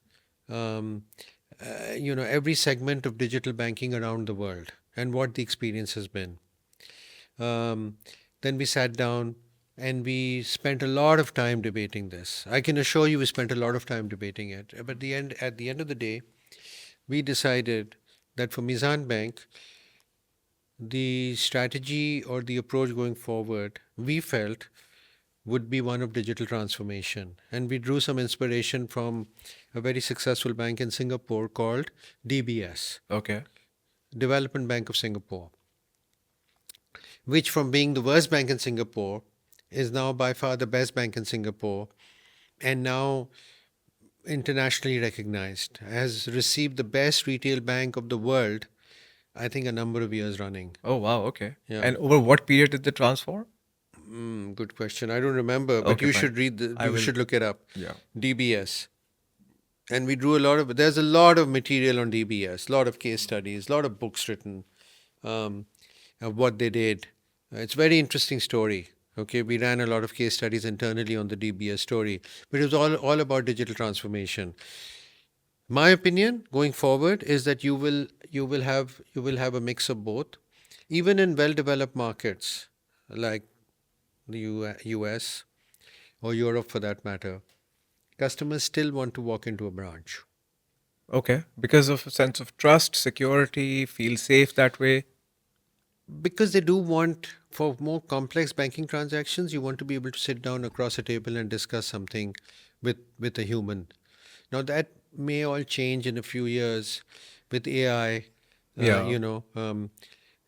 every segment of digital banking around the world and what the experience has been. Then we sat down and we spent a lot of time debating this. I can assure you we spent a lot of time debating it. But at the end of the day, we decided that for Meezan Bank, the strategy or the approach going forward, we felt would be one of digital transformation. And we drew some inspiration from a very successful bank in Singapore called DBS, Okay. Development Bank of Singapore, which from being the worst bank in Singapore is now by far the best bank in Singapore, and now internationally recognized, has received the best retail bank of the world, I think a number of years running. Oh, wow. Okay. Yeah. And over what period did they transform? Good question. I don't remember, but Okay, you fine. should read I you will. should look it up. Yeah. DBS. And we drew a lot of, there's a lot of material on DBS, a lot of case studies, a lot of books written um, of what they did. It's a very interesting story. Okay, we ran a lot of case studies internally on the DBS story, but it was all about digital transformation. My opinion going forward is that you will have a mix of both. Even in well-developed markets like the US or Europe for that matter, customers still want to walk into a branch Okay. Because of a sense of trust, security, feel safe that way. because they do want, for more complex banking transactions, you want to be able to sit down across a table and discuss something with a human. Now that may all change in a few years with AI. Yeah.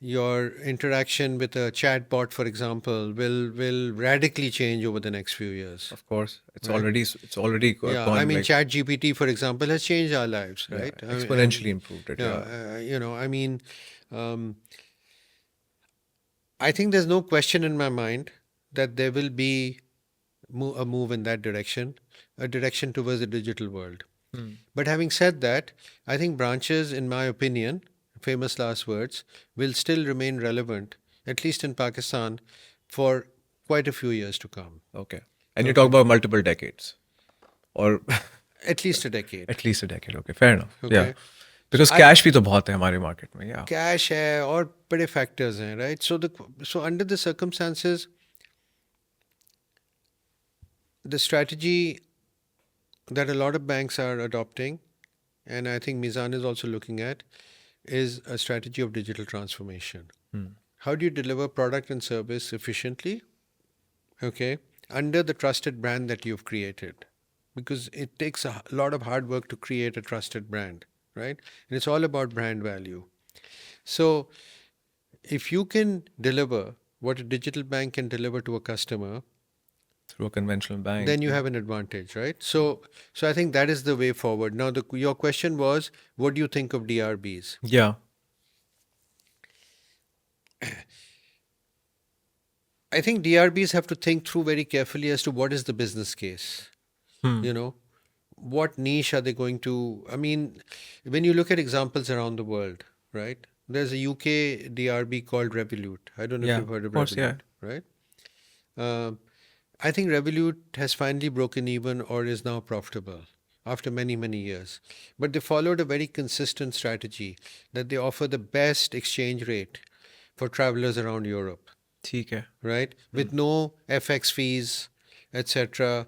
Your interaction with a chatbot, for example, will radically change over the next few years. Of course. It's Right. already Yeah, I gone mean, like, Chat GPT, for example, has changed our lives, yeah, right? exponentially improved it. Yeah, Yeah. I mean, I think there's no question in my mind that there will be a move in that direction, a direction towards the digital world. But having said that, I think branches, in my opinion, famous last words, will still remain relevant, at least in Pakistan, for quite a few years to come. Okay. And you talk Okay. about multiple decades or At least a decade. at least a decade. Okay. Fair enough. Yeah. Okay. Because I cash भी तो बहुत है हमारे market में. Yeah. cash है और बड़े factors हैं, right? So under the circumstances, the strategy that a lot of banks are adopting, and I think Meezan is also looking at, is a strategy of digital transformation. How do you deliver product and service efficiently? Okay, under the trusted brand that you've created, because it takes a lot of hard work to create a trusted brand, right? And it's all about brand value. So if you can deliver what a digital bank can deliver to a customer, Through a conventional bank. then you have an advantage, right? So I think that is the way forward. Now, your question was, what do you think of DRBs? Yeah. I think DRBs have to think through very carefully as to what is the business case. You know, what niche are they going to? I mean, when you look at examples around the world, right? There's a UK DRB called Revolut. I don't know if Yeah. you've heard Of of course. Yeah. Revolut, right? I think Revolut has finally broken even or is now profitable after many, many years. But they followed a very consistent strategy that they offer the best exchange rate for travelers around Europe, ठीक है. right? With no FX fees, etc.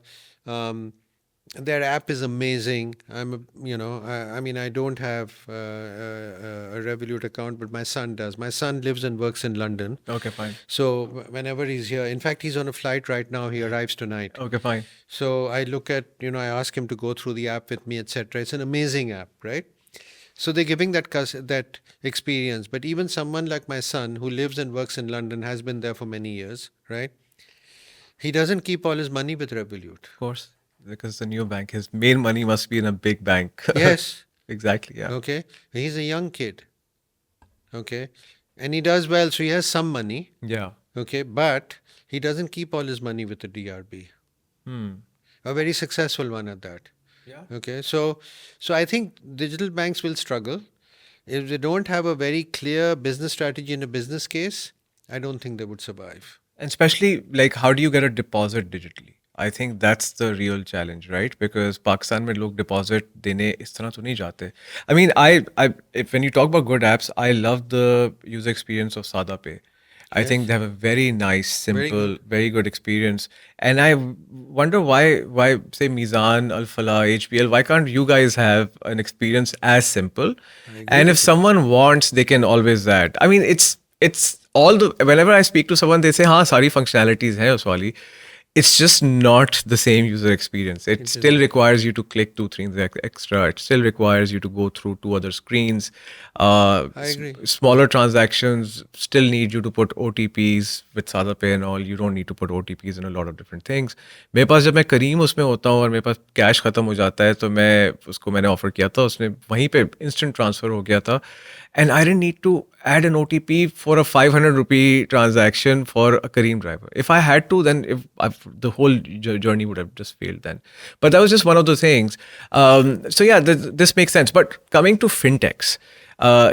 Their app is amazing. I mean, I don't have a Revolut account, but my son does. My son lives and works in London. Okay. Fine. So whenever he's here, in fact, he's on a flight right now. He arrives tonight. Okay. Fine. So I look at, I ask him to go through the app with me, etc. It's an amazing app, right? So they're giving that experience. But even someone like my son who lives and works in London, has been there for many years, right? He doesn't keep all his money with Revolut. Of course. Because the new bank, his main money must be in a big bank. Yes. Exactly. Yeah. Okay. He's a young kid. Okay. And he does well, so he has some money. Yeah. Okay. But he doesn't keep all his money with the DRB. A very successful one at that. Yeah. Okay. So I think digital banks will struggle. If they don't have a very clear business strategy and a business case, I don't think they would survive. And especially, like, how do you get a deposit digitally? I think that's the real challenge, right? Because Pakistan में लोग deposit देने इस तरह तो नहीं जाते. I mean, when you talk about good apps, I love the user experience of Sada Pay. I think they have a very nice, simple, very good experience. And I wonder why say Meezan, Al Falah, HBL, why can't you guys have an experience as simple? And if someone wants, they can always that. I mean, it's all the, whenever I speak to someone, they say, हाँ, सारी functionalities हैं उस वाली. it's just not the same user experience. It It still isn't. requires you to click two, three things extra. It still requires you to go through two other screens. I agree. Smaller transactions still need you to put OTPs with Sada Pay and all. You don't need to put OTPs in a lot of different things. मेरे पास जब मैं करीम उसमें होता हूँ और मेरे पास cash खत्म हो जाता है तो मैंने ऑफर किया था उसने वहीं पे इंस्टेंट ट्रांसफर हो गया था and I didn't need to add an OTP for a 500 rupee transaction for a Kareem driver. If I had to, then the whole journey would have just failed then. But that was just one of the things. So yeah, this makes sense. But coming to fintechs,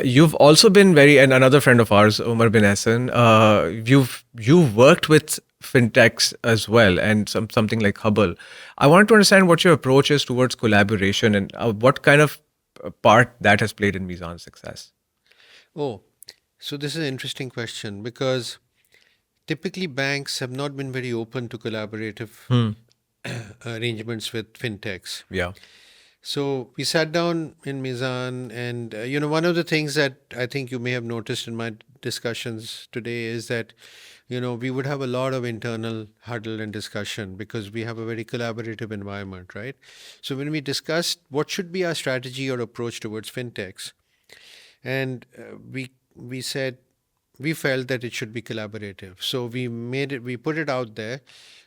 you've also been and another friend of ours, Omar bin Hassan, you've worked with fintechs as well and something like Hubble. I want to understand what your approach is towards collaboration and what kind of part that has played in Meezan's success. Oh, so this is an interesting question because typically banks have not been very open to collaborative arrangements with fintechs. Yeah. So we sat down in Mizan, and one of the things that I think you may have noticed in my discussions today is that we would have a lot of internal huddle and discussion because we have a very collaborative environment, right? So when we discussed what should be our strategy or approach towards fintechs, and we said we felt that it should be collaborative. So we put it out there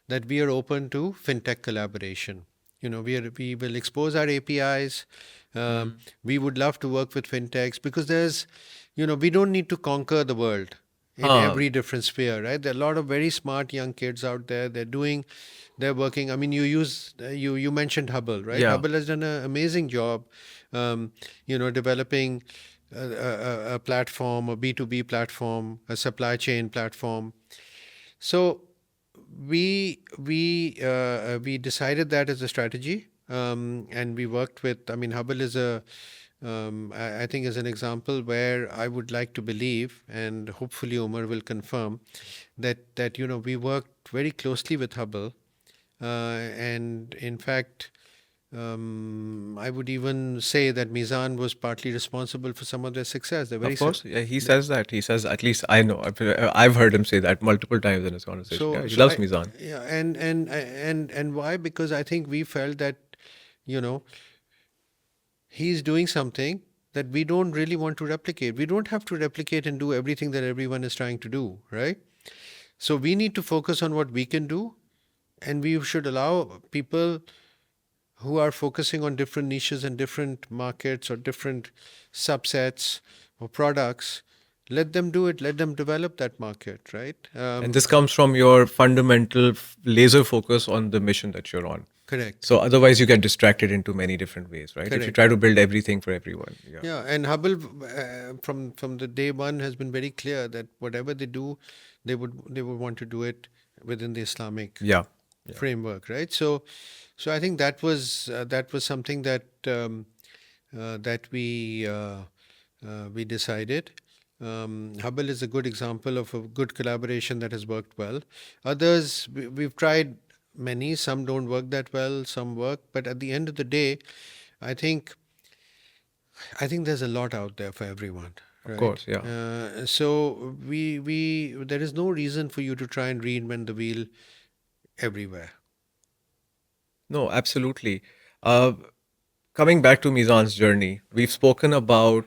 that we are open to fintech collaboration. We will expose our APIs. We would love to work with fintechs because we don't need to conquer the world in every different sphere, right? There are a lot of very smart young kids out there. They're working. I mean, you mentioned Hubble, right? Yeah. Hubble has done an amazing job, developing a platform, a B2B platform, a supply chain platform. So we decided that as a strategy, and we worked with. I mean, Hubble is I think is an example where I would like to believe, and hopefully Omar will confirm that we worked very closely with Hubble, and in fact. I would even say that Mizan was partly responsible for some of their success. They're very Of course, yeah, he says that. He says, at least I know. I've heard him say that multiple times in his conversation. so Yeah, he so loves I Mizan. yeah, and why? Because I think we felt that you know he's doing something that we don't really want to replicate. We don't have to replicate and do everything that everyone is trying to do, right? So we need to focus on what we can do, and we should allow people who are focusing on different niches and different markets or different subsets or products. Let them do it. Let them develop that market, right? And this comes from your fundamental laser focus on the mission that you're on. Correct. So otherwise, you get distracted into many different ways, right? If you Correct. try to build everything for everyone. Yeah. Yeah, and Hubble from the day one has been very clear that whatever they do, they would want to do it within the Islamic Yeah. framework, right? So I think that was something that we decided. Hubble is a good example of a good collaboration that has worked well. Others we've tried many. Some don't work that well. Some work, but at the end of the day, I think I think there's a lot out there for everyone, Of right? course. Yeah. So we there is no reason for you to try and reinvent the wheel everywhere. No, absolutely. Uh, Coming back to Mizan's journey, we've spoken about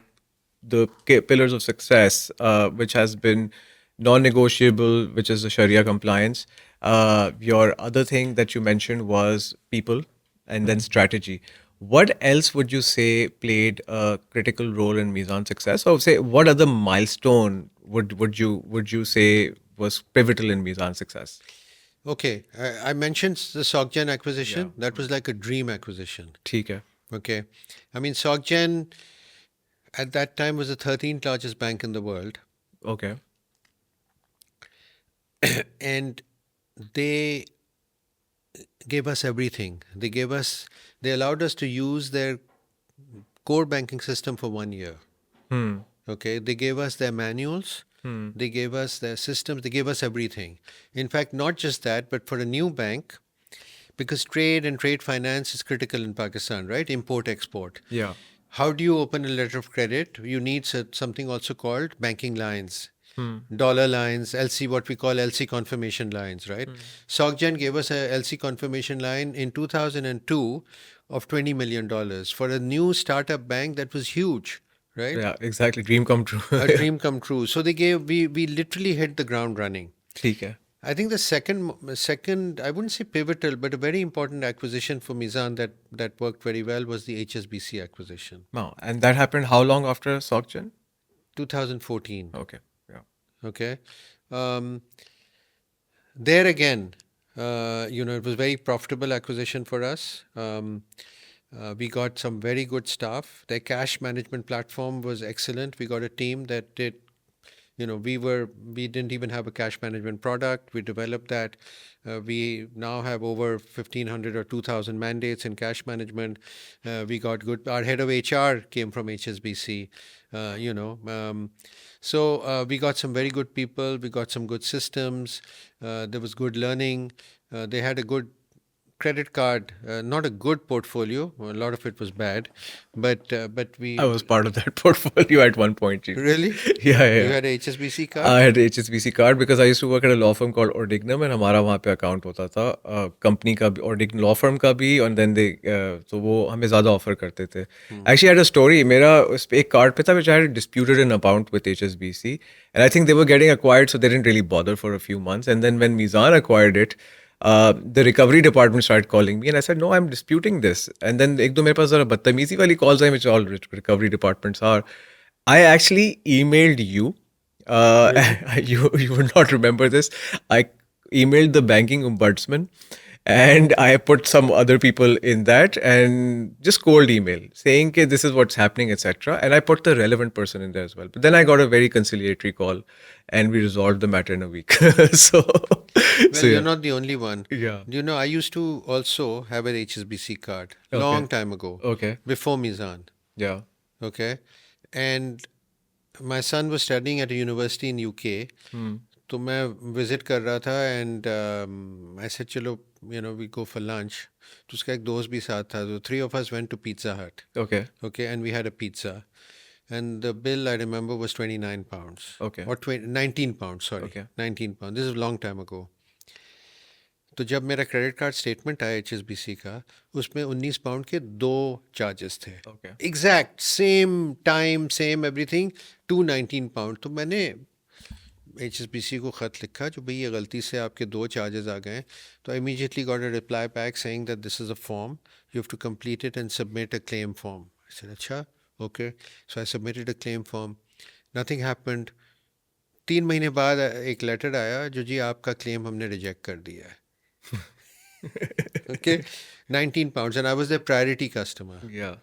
the pillars of success, which has been non-negotiable, which is the Sharia compliance. Your other thing that you mentioned was people, and then strategy. What else would you say played a critical role in Mizan's success? Or say, what other milestone would you say was pivotal in Mizan's success? Okay, I mentioned the SocGen Yeah. acquisition. That was like a dream acquisition. ठीक है. Okay, I mean SocGen at that time was the 13th largest bank in the world, Okay. and they gave us everything. They allowed us to use their core banking system for 1 year. Okay, they gave us their manuals, they gave us their systems, they gave us everything. In fact, not just that, but for a new bank, because trade and trade finance is critical in Pakistan, right? Import, export. Yeah. How do you open a letter of credit? You need something also called banking lines. dollar lines, LC, what we call LC confirmation lines, right? SocGen gave us a LC confirmation line in 2002 of $20 million for a new startup bank that was huge, right? Yeah, exactly. Dream come true. A dream come true. So they gave, we literally hit the ground running. ठीक है. I think the second, I wouldn't say pivotal, but a very important acquisition for Meezan that worked very well was the HSBC acquisition, Wow. And that happened how long after SocGen? 2014. Okay. Yeah. Okay, there again, it was very profitable acquisition for us. We got some very good staff. Their cash management platform was excellent. We got a team that did, we didn't even have a cash management product. We developed that. We now have over 1,500 or 2,000 mandates in cash management. We got good. Our head of HR came from HSBC. So we got some very good people. We got some good systems. There was good learning. They had a good credit card, not a good portfolio. A lot of it was bad, but we I was part of that portfolio at one point. Ji. really. Yeah, yeah. You had a HSBC card. I had HSBC card because I used to work at a law firm called Ordignum and हमारा वहाँ पे account होता था company का भी Ordignum law firm का भी and then they तो वो हमें ज़्यादा offer करते थे. Actually, I had a story. मेरा उस पे एक card पे था which I had disputed an amount with HSBC and I think they were getting acquired so they didn't really bother for a few months and then when Meezan acquired it. The recovery department started calling me and I said, no, I'm disputing this. And then एक दो मेरे पास ज़रा बदतमीजी वाली calls I which all recovery departments are. I actually emailed you. You would not remember this. I emailed the banking ombudsman and I put some other people in that and just cold email saying okay, this is what's happening, etc. And I put the relevant person in there as well. But then I got a very conciliatory call and we resolved the matter in a week. so, Well, you're not the only one. Yeah. I used to also have an HSBC card long time ago. Okay. Before Meezan. Yeah. Okay. And my son was studying at a university in UK. तो मैं visit कर रहा था and I said चलो we go for lunch. तो उसका एक दोस्त भी साथ था. So 3 of us went to Pizza Hut. Okay. Okay, and we had a pizza. And the bill I remember was 29 pounds. Okay. Or 19 pounds, sorry. Okay. 19 pounds. This is a long time ago. तो जब मेरा credit card statement आया HSBC का उसमें 19 pound के 2 charges थे exact same time same everything 219 pound तो मैंने HSBC को ख़त लिखा जो भाई ये गलती से आपके 2 चार्जेस आ गए तो I immediately got a reply back saying that this is a form you have to complete it and submit a claim form I said अच्छा okay so I submitted a claim form nothing happened 3 महीने बाद एक letter आया जो जी आपका claim हमने reject कर दिया है okay, 19 pounds and I was their priority customer. Yeah.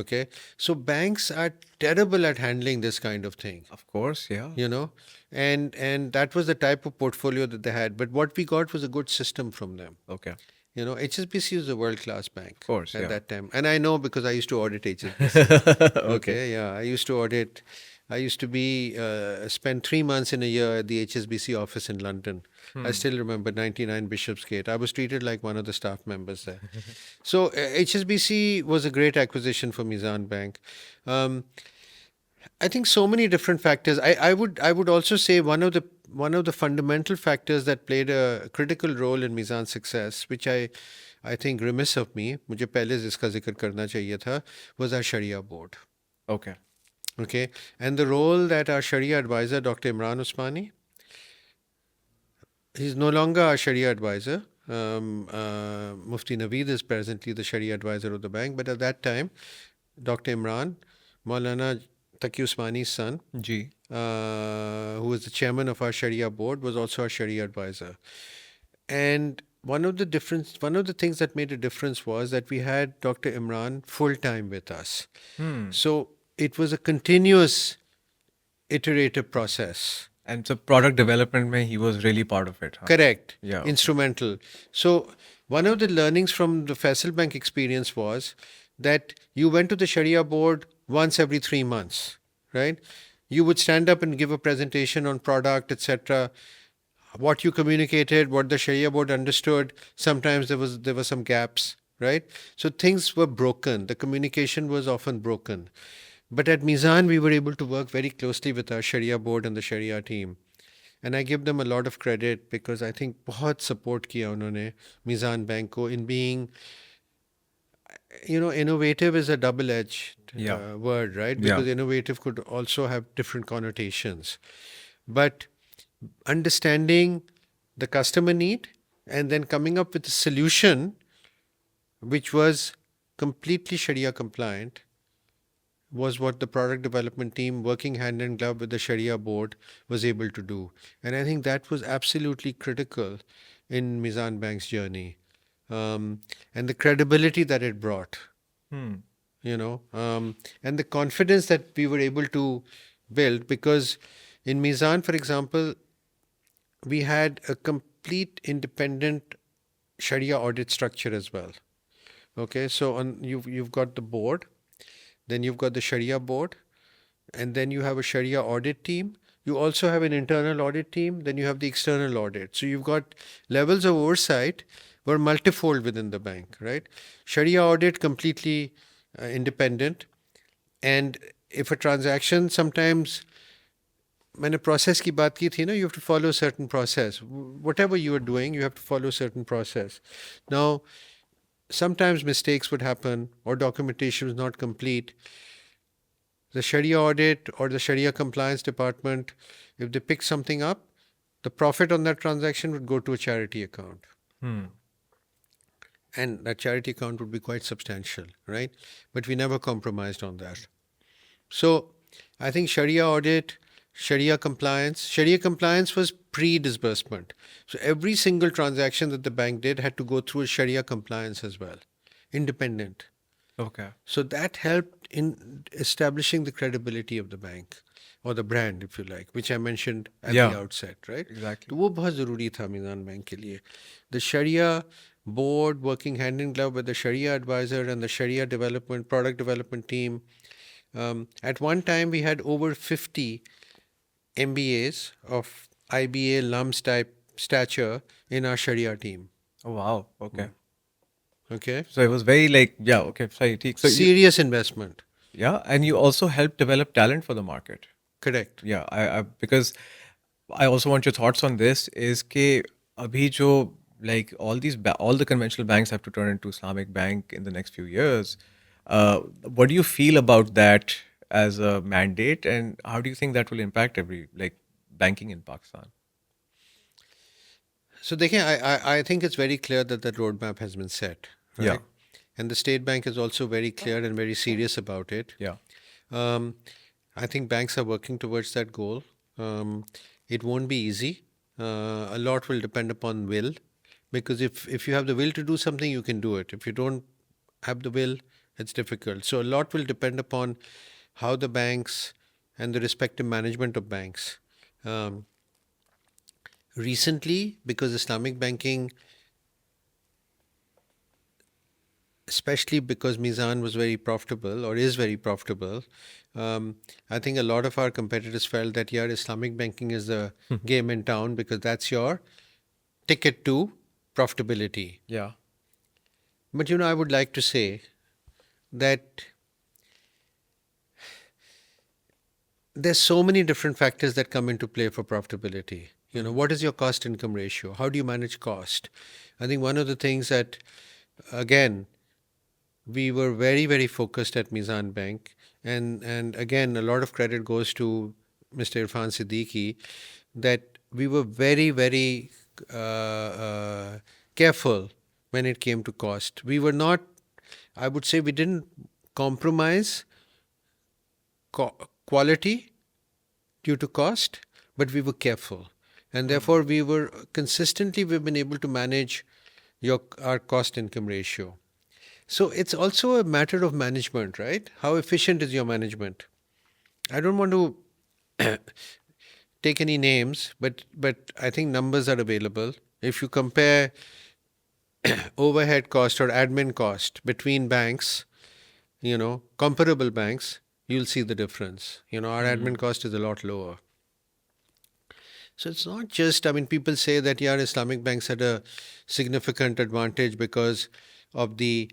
Okay, so banks are terrible at handling this kind of thing. Of course, yeah. And that was the type of portfolio that they had, but what we got was a good system from them. Okay. HSBC was a world-class bank of course, at that time. And I know because I used to audit HSBC. Okay, yeah. I used to audit. I used to spend 3 months in a year at the HSBC office in London. I still remember 99 Bishopsgate. I was treated like one of the staff members there. So HSBC was a great acquisition for Meezan Bank. I think so many different factors. I would also say one of the fundamental factors that played a critical role in Meezan's success, which I think remiss of me, मुझे पहले इसका जिक्र करना चाहिए था, was our Sharia board. Okay. Okay, and the role that our Sharia advisor, Dr. Imran Usmani, he's no longer our Sharia advisor. Mufti Naveed is presently the Sharia advisor of the bank, but at that time, Dr. Imran, Maulana Taqi Usmani's son, who was the chairman of our Sharia board, was also our Sharia advisor. And one of the things that made a difference was that we had Dr. Imran full time with us. So it was a continuous iterative process. And so product development, he was really part of it. Huh? Correct. Yeah. Instrumental. So one of the learnings from the Faisal Bank experience was that you went to the Sharia board once every 3 months, right? You would stand up and give a presentation on product, etc. What you communicated, what the Sharia board understood. Sometimes there were some gaps, right? So things were broken. The communication was often broken. But at Meezan, we were able to work very closely with our Sharia board and the Sharia team. And I give them a lot of credit because I think बहुत support किया उन्होंने Meezan Bank को in being, innovative is a double-edged Yeah. word, right? Yeah. Because innovative could also have different connotations. But understanding the customer need and then coming up with a solution which was completely Sharia compliant was what the product development team, working hand in glove with the Sharia board, was able to do. And I think that was absolutely critical in Meezan Bank's journey, and the credibility that it brought, and the confidence that we were able to build. Because in Meezan, for example, we had a complete independent Sharia audit structure as well. Okay, so you've got the board, then you've got the Sharia board, and then you have a Sharia audit team. You also have an internal audit team, then you have the external audit. So you've got levels of oversight were multifold within the bank, right? Sharia audit completely independent. And if a transaction, sometimes मैंने process की बात की थी ना, you have to follow a certain process. Whatever you are doing, you have to follow a certain process. Now, sometimes mistakes would happen or documentation was not complete. The Sharia audit or the Sharia compliance department, if they pick something up, the profit on that transaction would go to a charity account. And that charity account would be quite substantial, right? But we never compromised on that. So I think Sharia audit, Sharia compliance was pre-disbursement. So every single transaction that the bank did had to go through a Sharia compliance as well, independent. Okay. So that helped in establishing the credibility of the bank or the brand, if you like, which I mentioned at the outset, right? Exactly. तो वो बहुत ज़रूरी था मीज़ान bank के लिए. The Sharia board working hand in glove with the Sharia advisor and the Sharia product development team. At one time, we had over 50 MBAs of IBA LUMS type stature in our Sharia team. Oh, wow. Okay. Okay. So it was very okay. Sorry. So serious investment. Yeah, and you also help develop talent for the market. Correct. Yeah, I because I also want your thoughts on this. Is ke abhi jo like all the conventional banks have to turn into Islamic bank in the next few years. What do you feel about that as a mandate, and how do you think that will impact banking in Pakistan? So I think it's very clear that the roadmap has been set, right? Yeah. And the State Bank is also very clear and very serious about it. Yeah. I think banks are working towards that goal. It won't be easy. A lot will depend upon will, because if you have the will to do something, you can do it. If you don't have the will, it's difficult. So a lot will depend upon how the banks and the respective management of banks. Recently, because Islamic banking, especially because Meezan was very profitable or is very profitable, I think a lot of our competitors felt that, yeah, Islamic banking is the game in town because that's your ticket to profitability. Yeah. But, I would like to say that there's so many different factors that come into play for profitability. What is your cost income ratio? How do you manage cost? I think one of the things that, again, we were very, very focused at Meezan Bank, and again, a lot of credit goes to Mr. Irfan Siddiqui, that we were very, very careful when it came to cost. We were not, I would say, we didn't compromise quality due to cost, but we were careful. And therefore, we've been able to manage our cost income ratio. So it's also a matter of management, right? How efficient is your management? I don't want to take any names, but I think numbers are available. If you compare overhead cost or admin cost between banks, comparable banks, you'll see the difference. Our admin cost is a lot lower. So it's not just, people say that, yeah, Islamic banks had a significant advantage because of the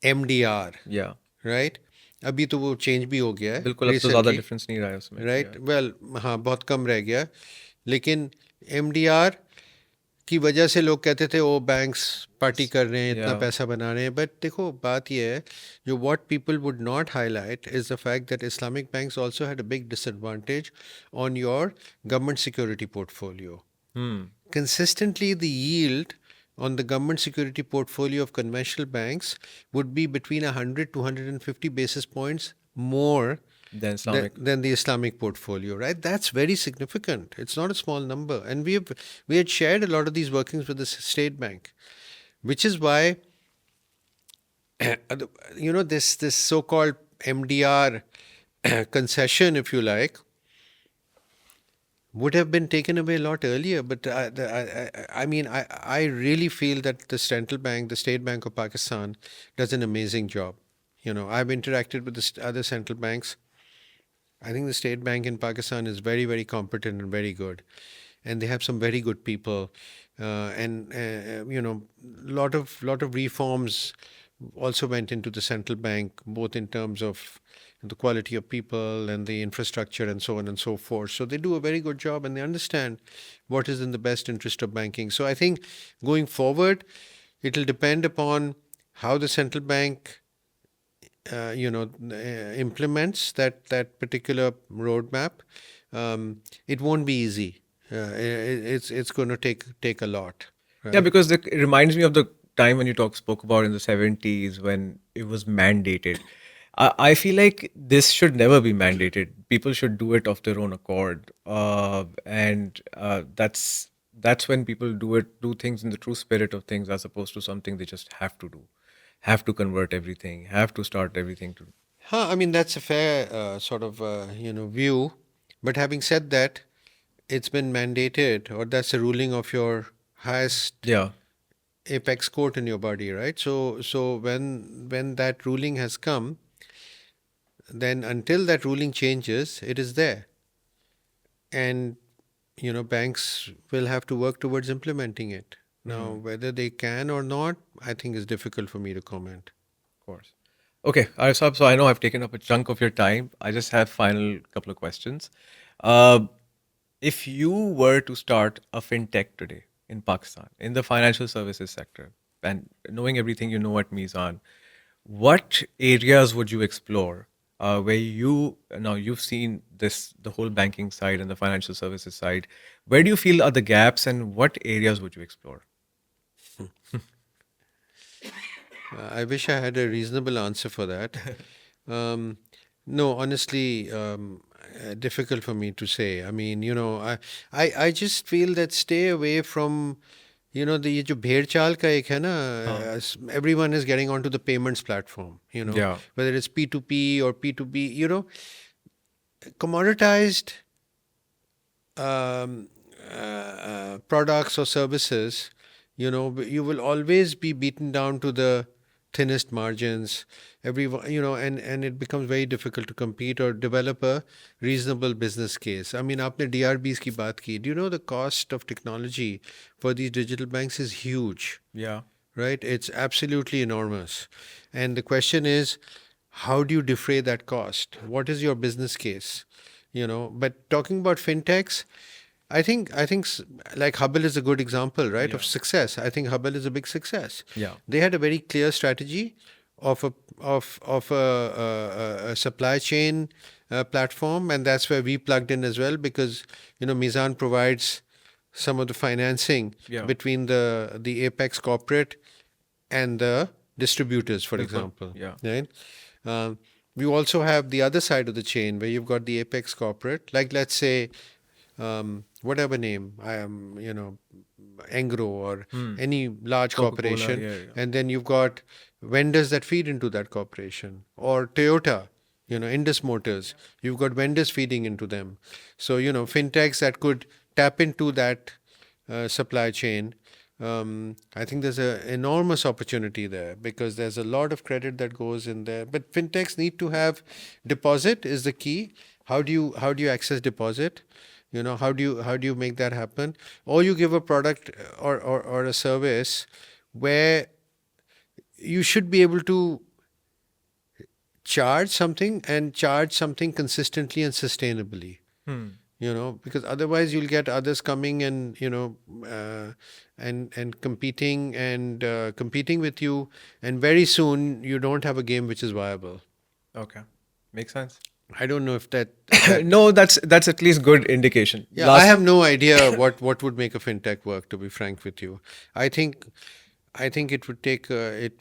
MDR. Yeah. Right? अभी तो वो change भी हो गया है बिल्कुल, अब तो ज़्यादा रिसेंटली, डिफरेंस नहीं रहा है उसमें। राइट? वेल, हाँ, बहुत कम रह गया, लेकिन एमडीआर की वजह से लोग कहते थे ओ बैंक्स पार्टी कर रहे हैं, इतना या पैसा बना रहे हैं, बट देखो बात यह है, जो what people would not highlight is the fact that Islamic banks also had a big disadvantage on your government security portfolio. Consistently, the yield on the government security portfolio of conventional banks would be between 100 to 150 basis points more than Islamic. than the Islamic portfolio, right? That's very significant. It's not a small number, and we had shared a lot of these workings with the state bank, which is why this so-called MDR concession, if you like, would have been taken away a lot earlier. But I mean, I really feel that the central bank, the State Bank of Pakistan, does an amazing job. I've interacted with the other central banks. I think the State Bank in Pakistan is very, very competent and very good, and they have some very good people, and lot of reforms also went into the central bank, both in terms of the quality of people and the infrastructure and so on and so forth. So they do a very good job, and they understand what is in the best interest of banking. So I think going forward, it'll depend upon how the central bank implements that particular roadmap. It won't be easy. It's going to take a lot, Yeah, right? because it reminds me of the time when you spoke about in the 70s when it was mandated. I feel like this should never be mandated. People should do it of their own accord, and that's when people do things in the true spirit of things, as opposed to something they just have to do, have to convert everything, have to start everything to. Huh, I mean, that's a fair sort of view. But having said that, it's been mandated, or that's the ruling of your highest Yeah, apex court in your body, right? So when that ruling has come, then until that ruling changes, it is there, and banks will have to work towards implementing it. Now, whether they can or not, I think is difficult for me to comment. of course. Okay, Arsab, so I know I've taken up a chunk of your time. I just have final couple of questions. Uh, if you were to start a fintech today in Pakistan, in the financial services sector, and knowing everything you know at Meezan, what areas would you explore where now you've seen the whole banking side and the financial services side? Where do you feel are the gaps, and what areas would you explore? I wish I had a reasonable answer for that. Um, no, honestly, difficult for me to say. I mean, I just feel that stay away from, the ये जो भेड़ चाल का एक है ना, हाँ, everyone is getting onto the payments platform, yeah, whether it's P2P or P2B, commoditized um, products or services, you will always be beaten down to the thinnest margins. Everyone, and it becomes very difficult to compete or develop a reasonable business case. I mean, आपने DRBs की बात की. Do you know the cost of technology for these digital banks is huge, yeah, right? It's absolutely enormous. And the question is, how do you defray that cost? What is your business case? But talking about fintechs, I think like Hubble is a good example, right, of yeah, success. I think Hubble is a big success. yeah. They had a very clear strategy of a supply chain platform, and that's where we plugged in as well, because Mizan provides some of the financing Yeah, between the apex corporate and the distributors, for bilkul. example, Yeah, right? Um, we also have the other side of the chain where you've got the apex corporate, like let's say whatever name I am, Engro or any large Coca-Cola. corporation, Yeah, yeah. and then you've got vendors that feed into that corporation, or Toyota, Indus Motors. You've got vendors feeding into them. So fintechs that could tap into that supply chain. I think there's an enormous opportunity there because there's a lot of credit that goes in there. But fintechs need to have deposit is the key. How do you access deposit? How do you make that happen? Or you give a product or a service where you should be able to charge something and charge something consistently and sustainably. Because otherwise you'll get others coming and and competing with you, and very soon you don't have a game which is viable. Okay. Makes sense. I don't know if that No, that's at least good indication. yeah, I Last have no idea what would make a fintech work, to be frank with you. I think it would take take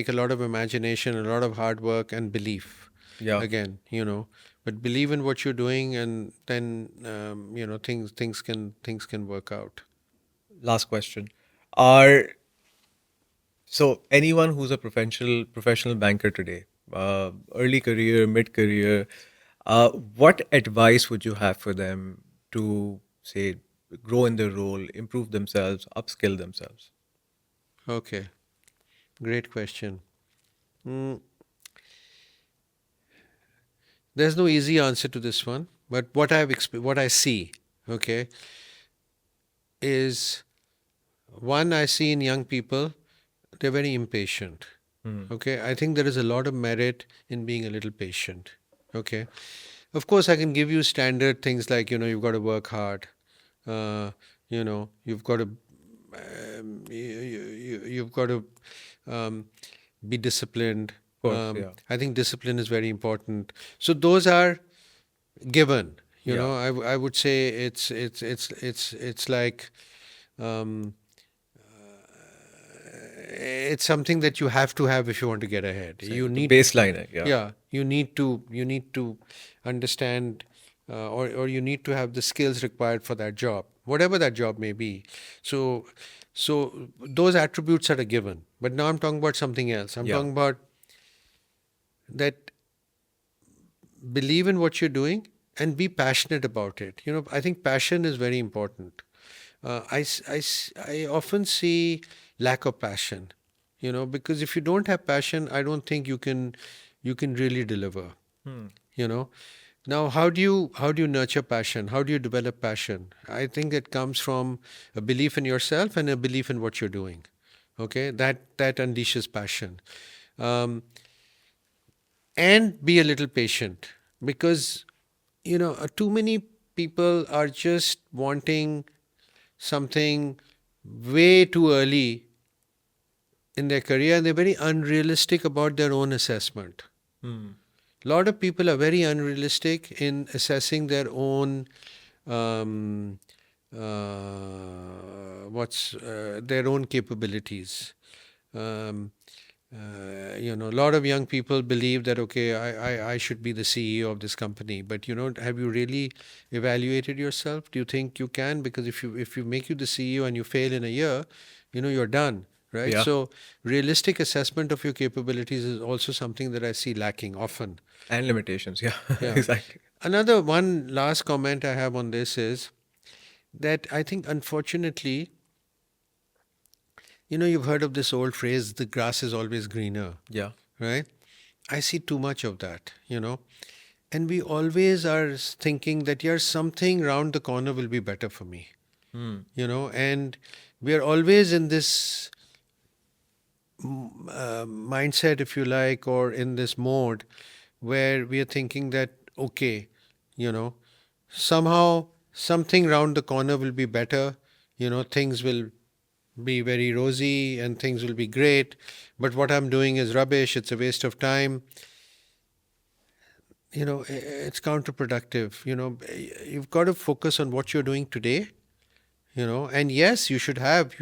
a lot of imagination, a lot of hard work and belief. Yeah. Again, but believe in what you're doing, and then things can work out. Last question. Are So anyone who's a professional banker today, early career, mid career, what advice would you have for them to say grow in their role, improve themselves, upskill themselves? Okay, great question. Mm, there's no easy answer to this one, but what I see, okay, is one, I see in young people, they're very impatient. Okay, I think there is a lot of merit in being a little patient. Okay, of course, I can give you standard things like you've got to work hard. You've got to you've got to be disciplined. Of course, yeah. I think discipline is very important. So those are given. Yeah. I would say it's like um, it's something that you have to have if you want to get ahead. So You the need baseline, yeah. yeah, you need to understand, or you need to have the skills required for that job, whatever that job may be. So those attributes are a given, but now I'm talking about something else. I'm Yeah. talking about that believe in what you're doing and be passionate about it. I think passion is very important. I often see lack of passion, because if you don't have passion, I don't think you can really deliver. You know. Now, how do you nurture passion? How do you develop passion? I think it comes from a belief in yourself and a belief in what you're doing. Okay, that unleashes passion. Um, and be a little patient, because too many people are just wanting something way too early in their career, and they're very unrealistic about their own assessment. A lot of people are very unrealistic in assessing their own um, their own capabilities. Um, a lot of young people believe that, okay, I should be the CEO of this company, but have you really evaluated yourself? Do you think you can? Because if you make you the CEO and you fail in a year, you're done, right? Yeah. So realistic assessment of your capabilities is also something that I see lacking often. And limitations, yeah. Yeah. Exactly. Another one last comment I have on this is that I think, unfortunately, you've heard of this old phrase, the grass is always greener, Yeah. right? I see too much of that. And we always are thinking that, yeah, something round the corner will be better for me, and we are always in this mindset, if you like, or in this mode where we are thinking that, okay, somehow something round the corner will be better, things will be very rosy and things will be great, but what I'm doing is rubbish, it's a waste of time. It's counterproductive. You've got to focus on what you're doing today. And yes, you should have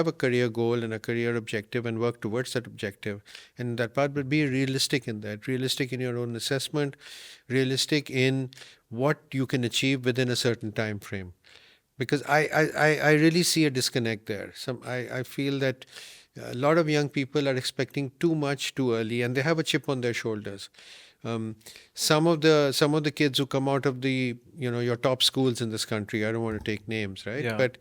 a career goal and a career objective and work towards that objective, and that part will be realistic in your own assessment, realistic in what you can achieve within a certain time frame. Because I really see a disconnect there. I feel that a lot of young people are expecting too much too early, and they have a chip on their shoulders. Some of the kids who come out of the your top schools in this country, I don't want to take names, right? Yeah. But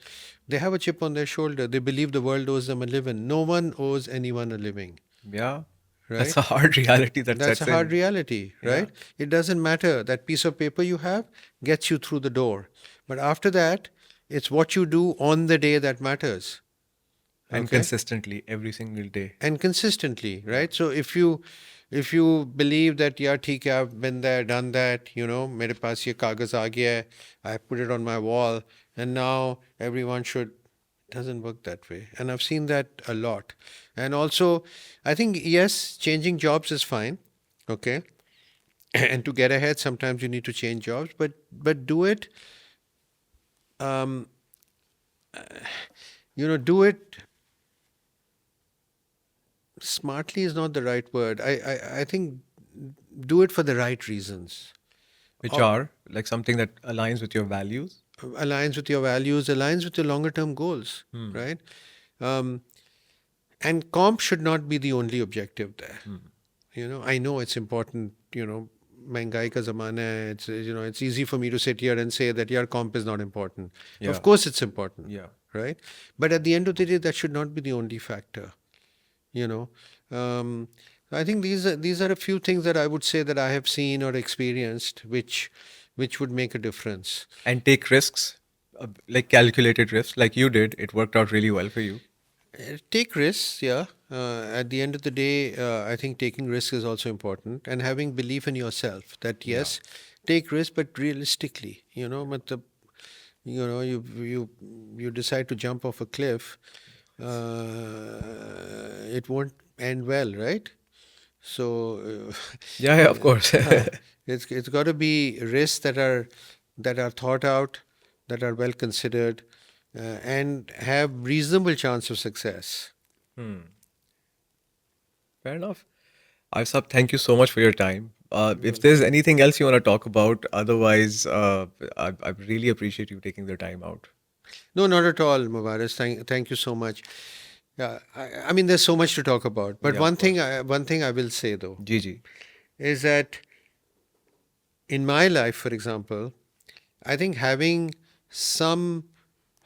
they have a chip on their shoulder. They believe the world owes them a living. No one owes anyone a living, Yeah. That's right? a hard reality that That's a sets hard in. reality, Yeah. right? It doesn't matter. That piece of paper you have gets you through the door. But after that, it's what you do on the day that matters. And Okay. consistently every single day. And consistently, Yeah. right? So if you believe that yeah, ठीक है, I've been there, done that, मेरे पास ये कागज आ गया है, I put it on my wall, and now everyone should. Doesn't work that way, and I've seen that a lot. And also, I think yes, changing jobs is fine, okay. And to get ahead, sometimes you need to change jobs, but do it, um, do it smartly is not the right word. I think do it for the right reasons. Which Or are like something that aligns with your values. aligns with your values, aligns with your longer term goals, right? Um, and comp should not be the only objective there. I know it's important, महंगाई का ज़माना है, it's easy for me to sit here and say that your comp is not important. Of Yeah. course it's important, Yeah. right? But at the end of the day, that should not be the only factor. you know um, I think these are a few things that I would say that I have seen or experienced, which would make a difference. And take risks, like calculated risks, like you did. It worked out really well for you. Take risks, yeah. At the end of the day, I think taking risks is also important, and having belief in yourself that Yeah. yes, take risks, but realistically, matlab, you decide to jump off a cliff, it won't end well, right? So Yeah, yeah, of course. it's got to be risks that are thought out, that are well considered, and have reasonable chance of success. Fair enough. Arsab, thank you so much for your time. You're If there's welcome. anything else you want to talk about, otherwise, I really appreciate you taking the time out. No, not at all, Mubariz. Thank you so much. Yeah, I mean, there's so much to talk about. But Yeah, of course. one thing I will say though Gigi. is that in my life, for example, I think having some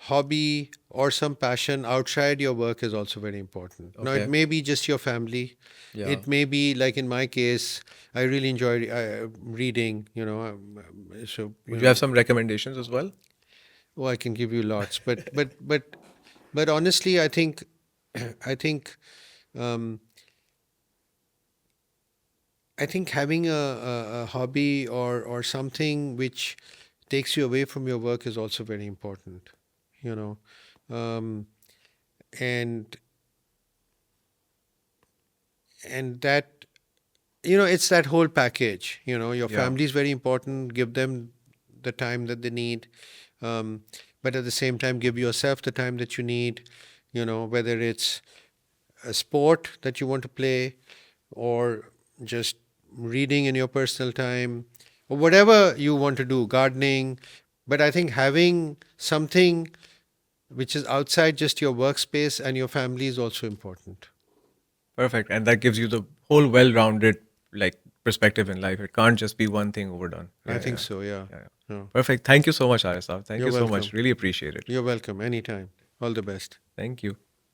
hobby or some passion outside your work is also very important. Now, it Okay. may be just your family. Yeah. It may be like in my case, I really enjoy reading. So Would you have some recommendations as well? oh, I can give you lots, but honestly, I think I think um, I think having a hobby or something which takes you away from your work is also very important. You know, um, and that it's that whole package. Your Yeah. family is very important. Give them the time that they need, um, but at the same time, give yourself the time that you need. Whether it's a sport that you want to play, or just reading in your personal time, or whatever you want to do, gardening. But I think having something which is outside just your workspace and your family is also important. Perfect. And that gives you the whole well-rounded like perspective in life. It can't just be one thing overdone. I Yeah, think yeah. so, yeah. Yeah, yeah. No. Perfect. Thank you so much, Arisaf. Thank You're you so much. welcome. Really appreciate it. You're welcome. Anytime. All the best. Thank you.